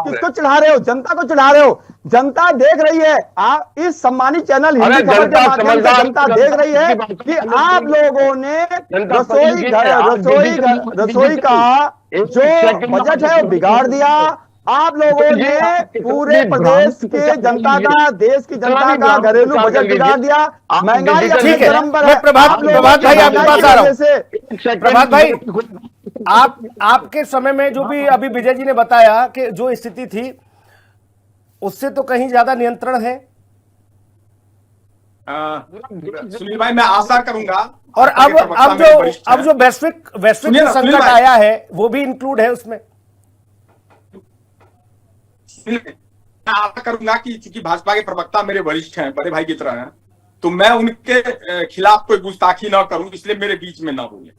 किसको चढ़ा रहे हो? जनता को चढ़ा रहे हो। जनता देख रही है, आप इस सम्मानित चैनल हिंदी खबर के माध्यम से जनता देख रही है कि आप लोगों ने रसोई का जो बजट है वो बिगाड़ दिया। आप लोगों ने पूरे प्रदेश के जनता का, देश की जनता का घरेलू बजट बिगाड़ दिया। महंगाई अपने चरम पर है।
प्रभात भाई आपके पास आ रहा हूं। प्रभात भाई, आपके समय में जो भी अभी विजय जी ने बताया कि जो स्थिति थी उससे तो कहीं ज्यादा नियंत्रण है।
सुनील भाई, मैं आशा करूंगा।
और अब जो वैश्विक संकट आया है वो भी इंक्लूड है उसमें।
मैं आशा करूंगा कि चूंकि भाजपा के प्रवक्ता मेरे वरिष्ठ हैं, बड़े भाई की तरह हैं, तो मैं उनके खिलाफ कोई गुस्ताखी ना करूं, इसलिए मेरे बीच में ना बोले।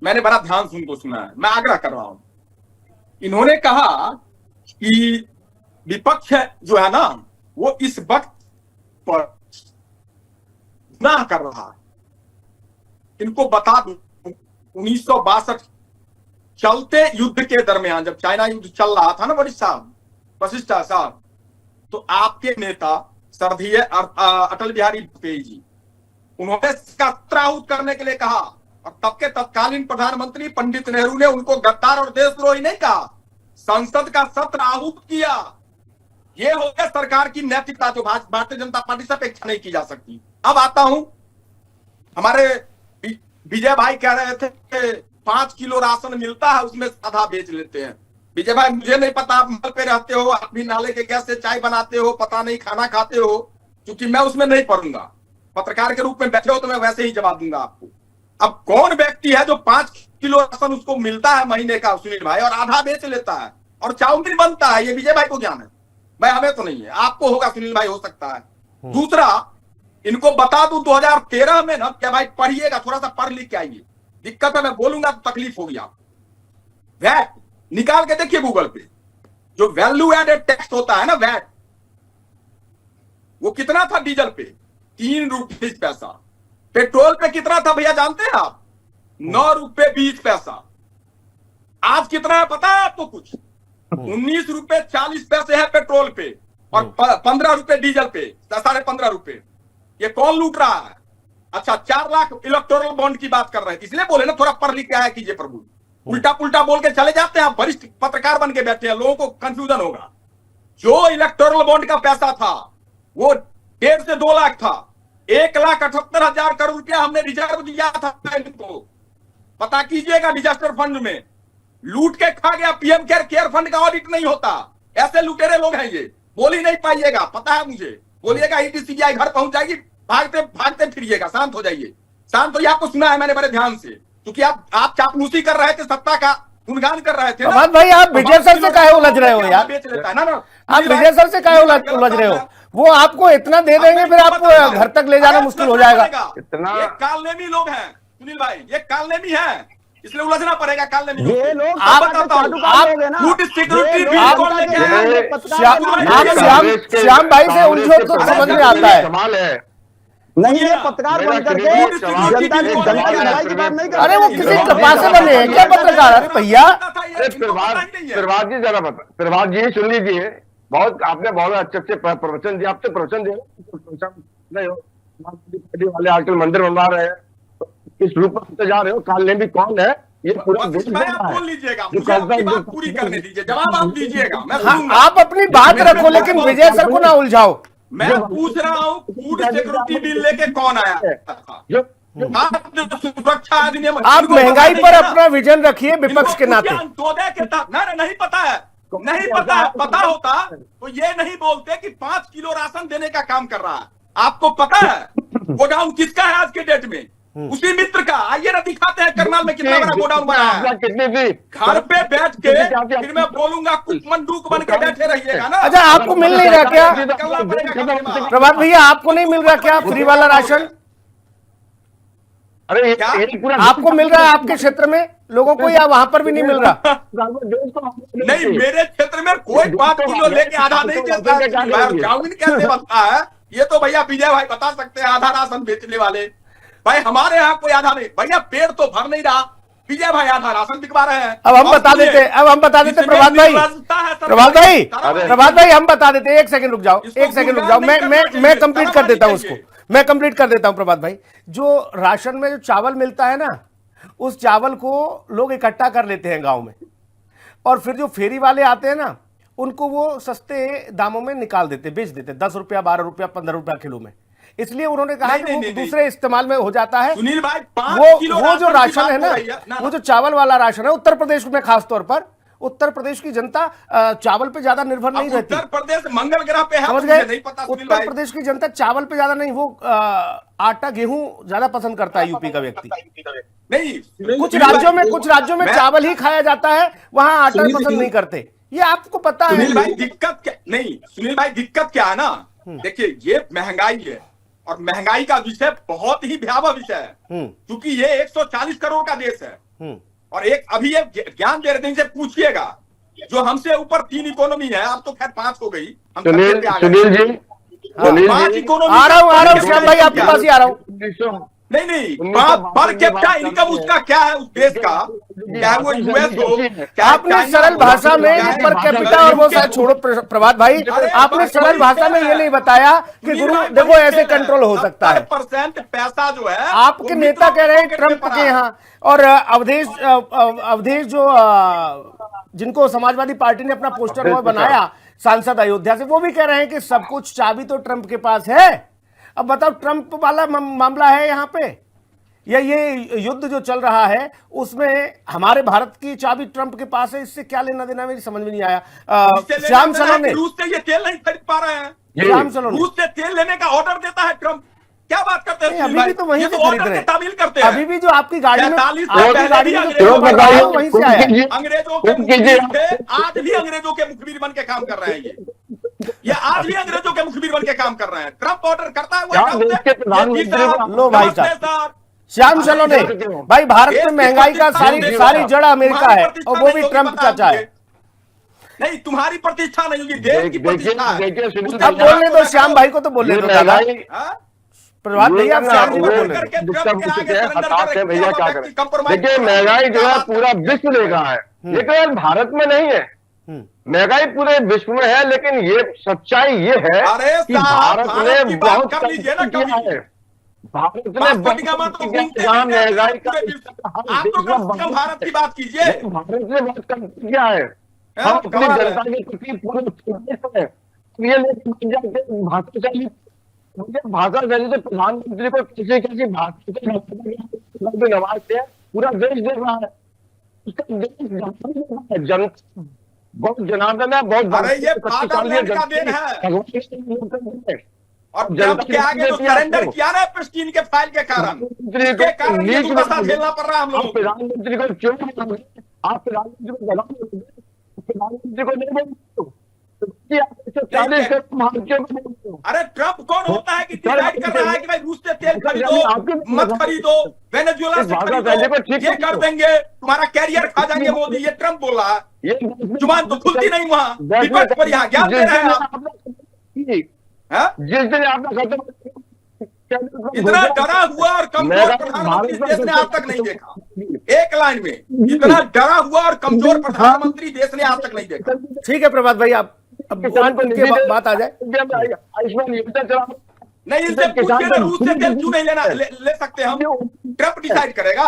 मैंने बड़ा ध्यान से उनको सुना है, मैं आग्रह कर रहा हूं। इन्होंने कहा कि विपक्ष जो है ना वो इस वक्त पर गुनाह कर रहा है। इनको बता दूं, 1962 चलते युद्ध के दरमियान, जब चाइना युद्ध चल रहा था ना वशिष्ठ साहब, तो आपके नेता श्रद्धेय अटल बिहारी वाजपेयी जी, उन्होंने सत्र आहूत करने के लिए कहा। और तब के तत्कालीन प्रधानमंत्री पंडित नेहरू ने उनको गद्दार और देशद्रोही नहीं कहा, संसद का सत्र आहूत किया। ये हो गया सरकार की नैतिकता, जो भारतीय जनता पार्टी से अपेक्षा नहीं की जा सकती। अब आता हूं, हमारे विजय भाई कह रहे थे 5 किलो राशन मिलता है, उसमें आधा बेच लेते हैं। विजय भाई, मुझे नहीं पता, आप महल पे रहते हो, आप भी नाले के गैस से चाय बनाते हो, पता नहीं खाना खाते हो, क्योंकि मैं उसमें नहीं पढ़ूंगा। पत्रकार के रूप में बैठे हो तो मैं वैसे ही जवाब दूंगा आपको। अब कौन व्यक्ति है जो 5 किलो राशन उसको मिलता है महीने का सुनील भाई, और आधा बेच लेता है और चाउमीन बनता है? ये विजय भाई को ज्ञान है, भाई हमें तो नहीं है। आपको होगा सुनील भाई, हो सकता है। दूसरा, इनको बता दूं 2013 में ना, क्या भाई पढ़िएगा, थोड़ा सा पढ़ लिख के आइए, दिक्कत है मैं बोलूंगा तो तकलीफ होगी आपको। वैट निकाल के देखिए गूगल पे, जो वैल्यू एडेड टैक्स होता है ना वैट, वो कितना था डीजल पे? 3 रुपये 20 पैसा। पेट्रोल पे कितना था भैया जानते हैं आप? 9 रुपये 20 पैसा। आज कितना है पता है आपको कुछ? 19 रुपये 40 पैसे है पेट्रोल पे और 15 रुपये डीजल पे, 15.5 रुपये। ये कौन लूट रहा है? अच्छा, 4 लाख इलेक्टोरल बॉन्ड की बात कर रहे थे, इसलिए बोले ना थोड़ा पढ़ लिख के आया कीजिए प्रभु। उल्टा पुल्टा बोल के चले जाते हैं आप, वरिष्ठ पत्रकार बन के बैठे हैं, लोगों को कंफ्यूजन होगा। जो इलेक्टोरल बॉन्ड का पैसा था वो 1.5 से 2 लाख था। 1,78,000 करोड़ रुपया हमने रिजर्व दिया था इनको, पता कीजिएगा। डिजास्टर फंड में लूट के खा गया। पीएम केयर फंड का ऑडिट नहीं होता, ऐसे लुटेरे लोग हैं ये। बोल ही नहीं पाइएगा, पता है मुझे। बोलिएगा ईडी सीबीआई घर पहुंच जाएगी, भागते भागते फिरिएगा। शांत हो जाइए, शांत होइए। आपको सुना है मैंने बड़े ध्यान से, क्योंकि आप चापलूसी कर रहे थे, सत्ता का गुणगान कर रहे थे ना।
भाई आप विजय सर से काहे उलझ रहे हो यार?
बेच लेता है ना,
आप विजय सर से काहे उलझ रहे हो? वो आपको इतना दे देंगे, फिर आपको घर तक ले जाना मुश्किल हो जाएगा।
ये कालनेमी लोग हैं सुनील भाई, ये कालनेमी हैं, इसलिए उलझना पड़ेगा। कालनेमी
ये लोग
आप श्याम भाई से उलझो तो समझ में आता है।
नहीं, ये पत्रकार बन करके जनता की लड़ाई की बात नहीं कर।
अरे वो किसी कपास से बने हैं क्या पत्रकार? अरे भैया
प्रभात जी जरा बता, प्रभात जी सुन लीजिए, बहुत आपने बहुत अच्छे प्रवचन दिया, आपसे प्रवचन दिया नहीं हो वाले आजकल मंदिर बनवा रहे हैं, इस रूप में जा रहे हो। कालनेमी कौन है ये पूरा
बस
देश
इसमें
देख
आप
रहा है।
बोल लीजिएगा,
जो
मुझे अपनी
कर्जा
बात पूरी करने दीजिए, जवाब आप दीजिएगा, मैं
हाँ,
सुनूंगा।
आप अपनी बात रखो, लेकिन विजय सर को ना उलझाओ।
मैं पूछ रहा हूँ, फूड सिक्योरिटी बिल लेके कौन आया था? खाद्य सुरक्षा अधिनियम।
आप महंगाई पर अपना विजन रखिए विपक्ष के नाते।
अंत्योदय के तहत नहीं पता है, नहीं पता है, पता होता तो ये नहीं बोलते कि 5 किलो राशन देने का काम कर रहा है। आपको पता है गोडाउन किसका है आज के डेट में? उसी मित्र का। आइए ना दिखाते हैं करनाल में कितना बड़ा गोडाउन बनाया है।
कितनी थी?
घर पे बैठ के फिर मैं बोलूंगा कुछ मंडूक बन के बैठे रहिएगा ना।
अच्छा, आपको मिल नहीं रहा क्या
निकलना पड़ेगा।
प्रभात भैया, आपको नहीं मिल रहा क्या फ्री वाला राशन?
अरे
क्या?
आपको मिल रहा है आपके क्षेत्र में लोगों को, या वहां पर भी नहीं मिल रहा?
नहीं, मेरे क्षेत्र में कोई 5 किलो लेके आधा नहीं देता। चाउमीन कैसे बनता है ये तो भैया विजय भाई बता सकते हैं, आधा राशन बेचने वाले। भाई हमारे यहाँ कोई आधा नहीं भैया, पेट तो भर नहीं रहा, विजय भाई आधा राशन बिकवा रहे हैं।
अब हम बता देते प्रभात भाई, प्रभात भाई हम बता देते। एक सेकंड रुक जाओ, एक सेकंड रुक जाओ, मैं कंप्लीट कर देता हूं उसको, मैं कंप्लीट कर देता हूं। प्रभात भाई, जो राशन में जो चावल मिलता है ना, उस चावल को लोग इकट्ठा कर लेते हैं गांव में, और फिर जो फेरी वाले आते हैं ना, उनको वो सस्ते दामों में निकाल देते, बेच देते, 10 रुपया, 12 रुपया, 15 रुपया किलो में। इसलिए उन्होंने कहा कि वो दूसरे इस्तेमाल में हो जाता है।
सुनील भाई,
वो जो राशन है ना, वो जो चावल वाला राशन है, उत्तर प्रदेश में खासतौर पर, उत्तर प्रदेश की जनता चावल पे ज्यादा निर्भर नहीं रहती।
उत्तर प्रदेश मंगल ग्रह पे है,
समझ
मुझे
गए?
नहीं पता।
उत्तर प्रदेश की जनता चावल पे ज्यादा नहीं, वो आटा गेहूं ज्यादा पसंद करता है यूपी का व्यक्ति।
नहीं,
कुछ राज्यों में चावल ही खाया जाता है, वहां आटा पसंद नहीं करते। ये आपको पता है।
सुनील भाई दिक्कत क्या नहीं, सुनील भाई दिक्कत क्या है ना, देखिए ये महंगाई है, और महंगाई का विषय बहुत ही भयावह विषय है, क्योंकि ये 140 करोड़ का देश है। और एक अभी ये ज्ञान दे रहे थे, पूछिएगा जो हमसे ऊपर 3 इकोनॉमी है, अब तो खैर 5 हो गई।
सुनील जी,
5 इकोनॉमी।
आ रहा हूँ श्याम भाई, आपके पास ही आ रहा हूँ।
नहीं, पर कैपिटा इनकम उसका क्या है उस देश का, क्या है वो यूएस हो।
आपने सरल भाषा में पर कैपिटा और वो शायद छोड़ो प्रभात भाई, आपने सरल भाषा में ये नहीं बताया कि गुरु देखो ऐसे कंट्रोल हो सकता है।
70% पैसा जो है
आपके नेता कह रहे हैं ट्रंप के यहाँ, और अवधेश जो जिनको समाजवादी पार्टी ने अपना पोस्टर वो बनाया सांसद अयोध्या से, वो भी कह रहे हैं कि सब कुछ चाबी तो ट्रंप के पास है। अब बताओ, ट्रंप वाला मामला है यहाँ पे, या ये युद्ध जो चल रहा है उसमें हमारे भारत की चाबी ट्रंप के पास है? इससे क्या लेना देना, मेरी समझ में नहीं आया। श्याम सलोने,
रूस से ये तेल नहीं खरीद पा रहे हैं,
श्याम सलोने,
रूस से तेल लेने का ऑर्डर देता है ट्रंप। क्या बात करते हैं?
अभी भी तो वहीं से खरीद रहे हैं,
तामील करते हैं।
अभी भी जो आपकी गाड़ी में,
वहीं से आया। अंग्रेजों के मुखबिर थे, आज भी अंग्रेजों के मुखबिर बन के काम कर रहे हैं। ये आज भी अंग्रेजों के मुखबिर बन के काम कर रहे हैं। ट्रंप ऑर्डर करता है
लो भाई साहब, श्याम सलोने भाई, भारत में महंगाई का सारी जड़ अमेरिका है, और वो भी ट्रंप चाचा है।
नहीं, तुम्हारी प्रतिष्ठा नहीं होगी, देश की प्रतिष्ठा है।
अब बोलने दो, श्याम भाई को तो बोलने दो। प्रभात भैया, श्याम जी को बोलने
हताश है भैया, क्या करें। देखिए महंगाई जो है पूरा विश्व ले रहा है, लेकिन भारत में नहीं है। महंगाई पूरे विश्व में है, लेकिन ये सच्चाई ये है कि भारत ने बहुत कम किया है। भारत ने महंगाई का
भारत की बात कीजिए,
भारत ने बहुत कम किया है। हम अपनी जनता के प्रति पूरे ये भाषा शैली से प्रधानमंत्री को कैसे कैसे भाषा नवाजते हैं, पूरा देश देख रहा है। उसका देश जनता बहुत जनार्दन है, बहुत।
अरे ये फादरलैंड का देन है, और जब के आगे तो सरेंडर किया ना प्रिस्टीन के फाइल के कारण, ये झेलना पड़ रहा है हम लोग।
प्रधानमंत्री को क्यों आप प्रधानमंत्री को प्रधानमंत्री को नहीं बोलते?
अरे ट्रंप कौन होता है कि डिसाइड कर रहा है कि भाई रूस से तेल खरीदो मत खरीदो, वेनेजुएला से खरीदो, ये कर देंगे, तुम्हारा कैरियर खा जाएंगे मोदी। ये ट्रंप बोल रहा है, जुबान तो खुलती नहीं वहां, विपक्ष पर यहाँ ज्ञान दे रहे हैं।
जिस दिन आपने खत्म
इतना डरा हुआ और कमजोर प्रधानमंत्री देश ने आज तक नहीं देखा। एक लाइन में, इतना डरा हुआ और कमजोर प्रधानमंत्री देश ने आज तक नहीं देखा।
ठीक है प्रभात भाई, आप अब बात आ जाए।
नहीं, इससे पूछिए ना रूस से तेल क्यों नहीं ले सकते हम? ट्रंप डिसाइड करेगा।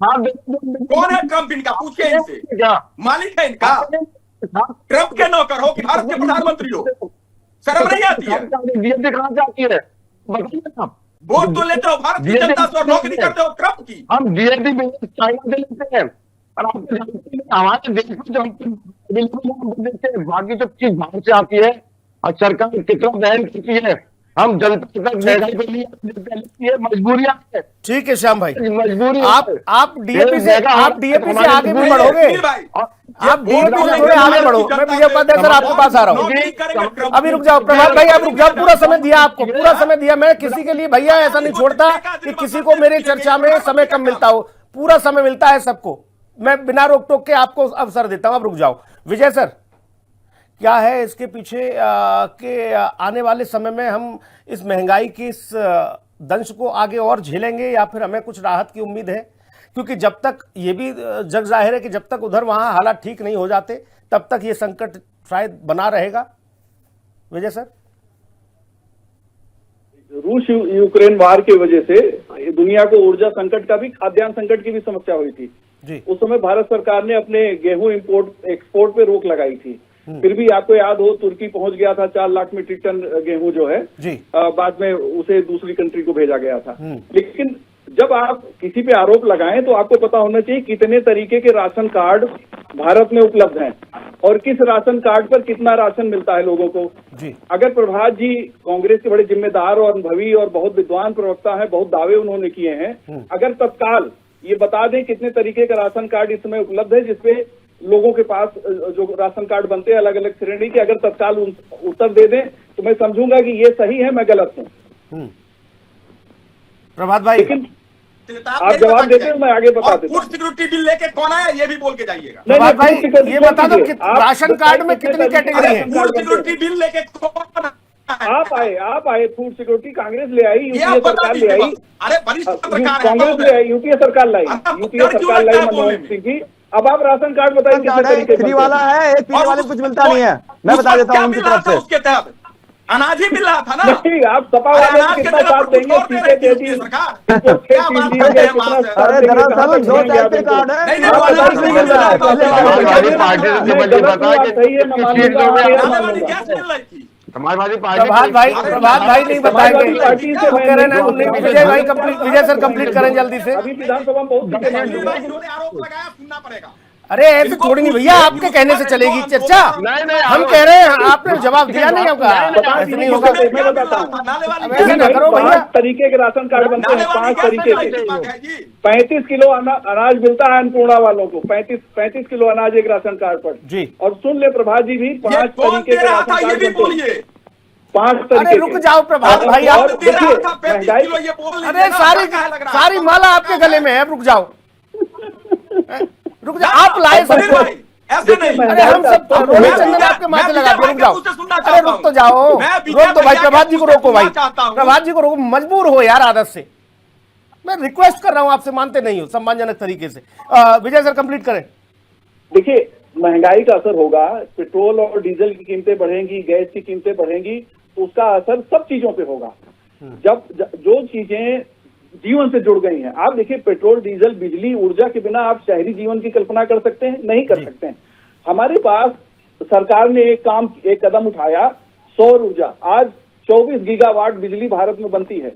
कौन है ट्रम्प इनका? पूछिए इनसे, मालिक है इनका? ट्रम्प के नौकर हो कि भारत के प्रधानमंत्री हो? शर्म नहीं आती है?
जीएसटी कहाँ से आती है बताइए आप।
वोट तो लेते हो भारत की जनता से और नौकरी करते हो ट्रम्प की।
हम जीएसटी चाइना से लेते हैं और आपको जानते हैं हमारे देश में जो हम देते हैं बाकी जो चीज बाहर से आती है और सरकार कितना बहन करती है, हम जनता तक महंगाई के लिए मजबूरियां है।
ठीक है श्याम भाई,
मजबूरी
आप डीएपी से आगे भी बढ़ोगे, आप डीएपी से थोड़े आगे बढ़ो। मैं विजय उपाध्याय सर आपके पास आ रहा हूँ। अभी रुक जाओ प्रभात भाई, आप रुक जाओ, पूरा समय दिया आपको, पूरा समय दिया। मैं किसी के लिए भैया ऐसा नहीं छोड़ता कि किसी को मेरी चर्चा में समय कम मिलता हो, पूरा समय मिलता है सबको। मैं बिना रोक टोक के आपको अवसर देता हूं। अब रुक जाओ विजय सर, क्या है इसके पीछे के आने वाले समय में हम इस महंगाई की इस दंश को आगे और झेलेंगे या फिर हमें कुछ राहत की उम्मीद है? क्योंकि जब तक ये भी जग जाहिर है कि जब तक उधर वहां हालात ठीक नहीं हो जाते तब तक ये संकट शायद बना रहेगा। विजय सर,
रूस यूक्रेन वार की वजह से दुनिया को ऊर्जा संकट का भी, खाद्यान्न संकट की भी समस्या हुई थी
जी।
उस समय भारत सरकार ने अपने गेहूं इंपोर्ट एक्सपोर्ट पे रोक लगाई थी। फिर भी आपको याद हो तुर्की पहुंच गया था 4 लाख मीट्रिक टन गेहूं जो है
जी।
बाद में उसे दूसरी कंट्री को भेजा गया था। लेकिन जब आप किसी पे आरोप लगाएं तो आपको पता होना चाहिए कितने तरीके के राशन कार्ड भारत में उपलब्ध हैं और किस राशन कार्ड पर कितना राशन मिलता है लोगों को
जी।
अगर प्रभात जी कांग्रेस के बड़े जिम्मेदार और अनुभवी और बहुत विद्वान प्रवक्ता है, बहुत दावे उन्होंने किए हैं, अगर तत्काल ये बता दें कितने तरीके का राशन कार्ड इस समय उपलब्ध है जिसपे लोगों के पास जो राशन कार्ड बनते हैं अलग अलग श्रेणी के, अगर तत्काल उत्तर दे दें तो मैं समझूंगा कि ये सही है, मैं गलत हूँ।
प्रभात भाई,
लेकिन आप जवाब देते हैं, मैं आगे बता देता हूँ।
फूड सिक्योरिटी बिल लेके कौन आया ये भी बोल के जाइएगा।
प्रभात भाई ये बता दो राशन कार्ड में कितनी कैटेगरी है?
फूड सिक्योरिटी बिल लेके कौन?
आप आए फूड सिक्योरिटी कांग्रेस ले आई, यूपीए सरकार ले आई।
अरे वरिष्ठ पत्रकार
कांग्रेस ले आई, यूपीए सरकार लाई, मनमोहन सिंह की। अब आप राशन कार्ड बताइए कितने तरीके
फ्री वाला है, एक फ्री वाले कुछ मिलता नहीं है। मैं बता देता हूँ उनकी तरफ से।
उसके तहत अनाज ही मिल रहा था ना।
नहीं, आप सपा वाले कितना साथ देंगे?
अरे दरअसल 2 टाइप कार्ड है,
प्रभात भाई नहीं बताएंगे, कह रहे हैं विजय भाई कंप्लीट, विजय सर कंप्लीट करें जल्दी से।
अभी विधानसभा में बहुत
आरोप लगाया, सुनना पड़ेगा।
अरे ऐसे थोड़ी नहीं भैया, आपके कहने से चलेगी चर्चा। हम कह रहे हैं, आपने जवाब दिया नहीं होगा, ऐसे नहीं होगा। ऐसे ना करो भैया।
5 तरीके के राशन कार्ड बनते हैं, 5 तरीके के। 35 किलो अनाज मिलता है अन्नपूर्णा वालों को, 35 किलो अनाज एक राशन कार्ड पर
जी।
और सुन ले प्रभात जी भी 5 तरीके के राशन कार्ड बनते हैं, 5
अरे
तरीके।
रुक जाओ प्रभात भाई, आप
देखिए
अरे सारी माला आपके गले में है, रुक जाओ रुक जाओ, आप लाए सबको। अरे हम सब रोहित चंदन आपके माथे लगा के रुक जाओ। अरे रुक तो जाओ, रोक दो भाई, प्रभात जी को रोको भाई, प्रभात जी को रोको, मजबूर हो यार आदत से। मैं रिक्वेस्ट कर रहा हूं आपसे, मानते नहीं हो सम्मानजनक तरीके से। विजय सर कंप्लीट करें।
देखिए महंगाई का असर होगा, पेट्रोल और डीजल की कीमतें बढ़ेंगी, गैस की कीमतें बढ़ेंगी, तो उसका असर सब चीजों पे होगा। जब जो चीजें जीवन से जुड़ गई हैं, आप देखिए पेट्रोल डीजल बिजली ऊर्जा के बिना आप शहरी जीवन की कल्पना कर सकते हैं? नहीं कर सकते हैं। हमारे पास सरकार ने एक कदम उठाया, सौर ऊर्जा। आज 24 गीगावाट बिजली भारत में बनती है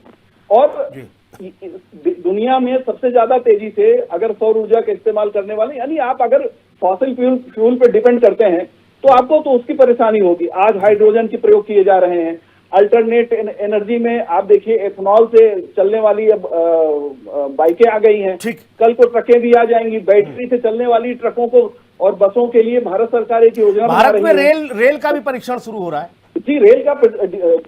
और दुनिया में सबसे ज्यादा तेजी से अगर सौर ऊर्जा का इस्तेमाल करने वाले, यानी आप अगर फॉसिल फ्यूल पे डिपेंड करते हैं तो आपको तो उसकी परेशानी होगी। आज हाइड्रोजन के प्रयोग किए जा रहे हैं, अल्टरनेट एनर्जी में आप देखिए एथेनॉल से चलने वाली अब बाइकें आ गई हैं, कल को ट्रकें भी आ जाएंगी, बैटरी से चलने वाली ट्रकों को और बसों के लिए भारत सरकार एक योजना बना रही है।
भारत में रेल का भी परीक्षण शुरू हो रहा है
जी। रेल का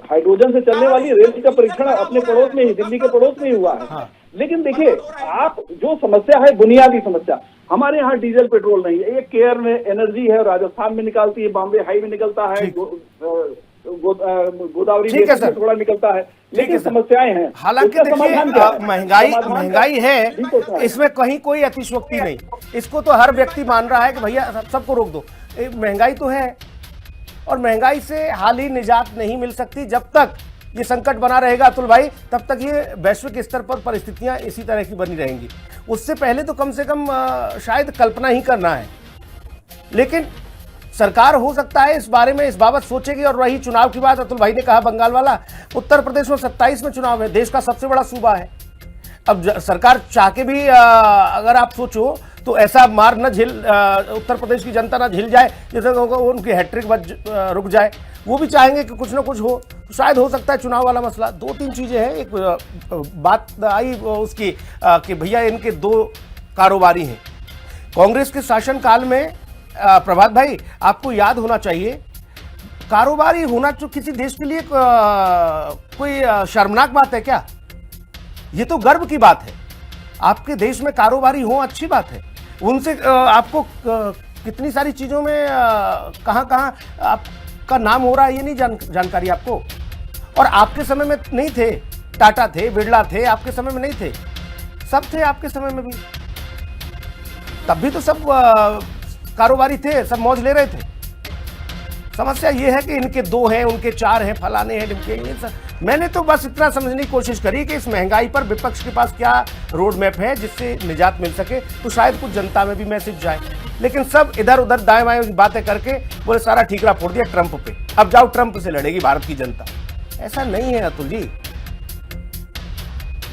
हाइड्रोजन से चलने वाली रेल का परीक्षण अपने पड़ोस में ही, दिल्ली के पड़ोस में ही हुआ है। हाँ। लेकिन देखिए आप जो समस्या है, बुनियादी समस्या, हमारे यहाँ डीजल पेट्रोल नहीं है। एक केयर में एनर्जी है, राजस्थान में निकालती है, बॉम्बे हाई में निकलता है, गोदावरी से थोड़ा निकलता है, लेकिन समस्याएं हैं।
हालांकि देखिए महंगाई है, इसमें कहीं कोई अतिशयोक्ति नहीं। इसको तो हर व्यक्ति मान रहा है कि भैया सबको रोक दो। महंगाई तो है और महंगाई से हाल ही निजात नहीं मिल सकती जब तक ये संकट बना रहेगा अतुल भाई, तब तक ये वैश्विक स्तर पर परिस्थितियां इसी तरह की बनी रहेंगी। उससे पहले तो कम से कम शायद कल्पना ही करना है, लेकिन सरकार हो सकता है इस बारे में, इस बाबत सोचेगी। और रही चुनाव की बात, अतुल भाई ने कहा बंगाल वाला, उत्तर प्रदेश में 27 में चुनाव है, देश का सबसे बड़ा सूबा है। अब सरकार चाह के भी अगर आप सोचो तो ऐसा मार न झेल, उत्तर प्रदेश की जनता ना झेल जाए जैसे उनकी हैट्रिक रुक जाए। वो भी चाहेंगे कि कुछ ना कुछ हो, तो शायद हो सकता है चुनाव वाला मसला। 2-3 चीजें हैं। एक बात आई उसकी कि भैया इनके 2 कारोबारी हैं कांग्रेस के शासनकाल में। प्रभात भाई, आपको याद होना चाहिए, कारोबारी होना तो किसी देश के लिए कोई शर्मनाक बात है क्या? ये तो गर्व की बात है। आपके देश में कारोबारी हो, अच्छी बात है। उनसे आपको कितनी सारी चीजों में कहां आपका नाम हो रहा है, ये नहीं जानकारी आपको। और आपके समय में नहीं थे, टाटा थे, बिरला थे, आपके समय में नहीं थे, सब थे आपके समय में भी। तब भी तो सब कारोबारी थे, सब मौज ले रहे थे। समस्या ये है कि इनके 2 हैं, उनके 4 हैं, फलाने हैं, ढिमके हैं। मैंने तो बस इतना समझने की कोशिश करी कि इस महंगाई पर विपक्ष के पास क्या रोड मैप है जिससे निजात मिल सके, तो शायद कुछ जनता में भी मैसेज जाए। लेकिन सब इधर उधर दाएं बाएं बातें करके बोले सारा ठीकरा फोड़ दिया ट्रंप पे, अब जाओ ट्रंप से लड़ेगी भारत की जनता। ऐसा नहीं है अतुल जी।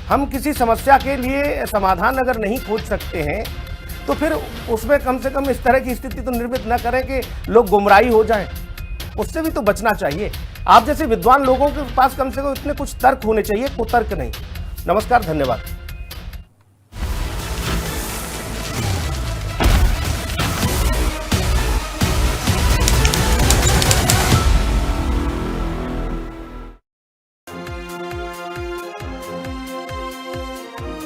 हम किसी समस्या के लिए समाधान अगर नहीं खोज सकते हैं तो फिर उसमें कम से कम इस तरह की स्थिति तो निर्मित न करें कि लोग गुमराही हो जाएं। उससे भी तो बचना चाहिए। आप जैसे विद्वान लोगों के पास कम से कम इतने कुछ तर्क होने चाहिए, कुतर्क नहीं। नमस्कार, धन्यवाद।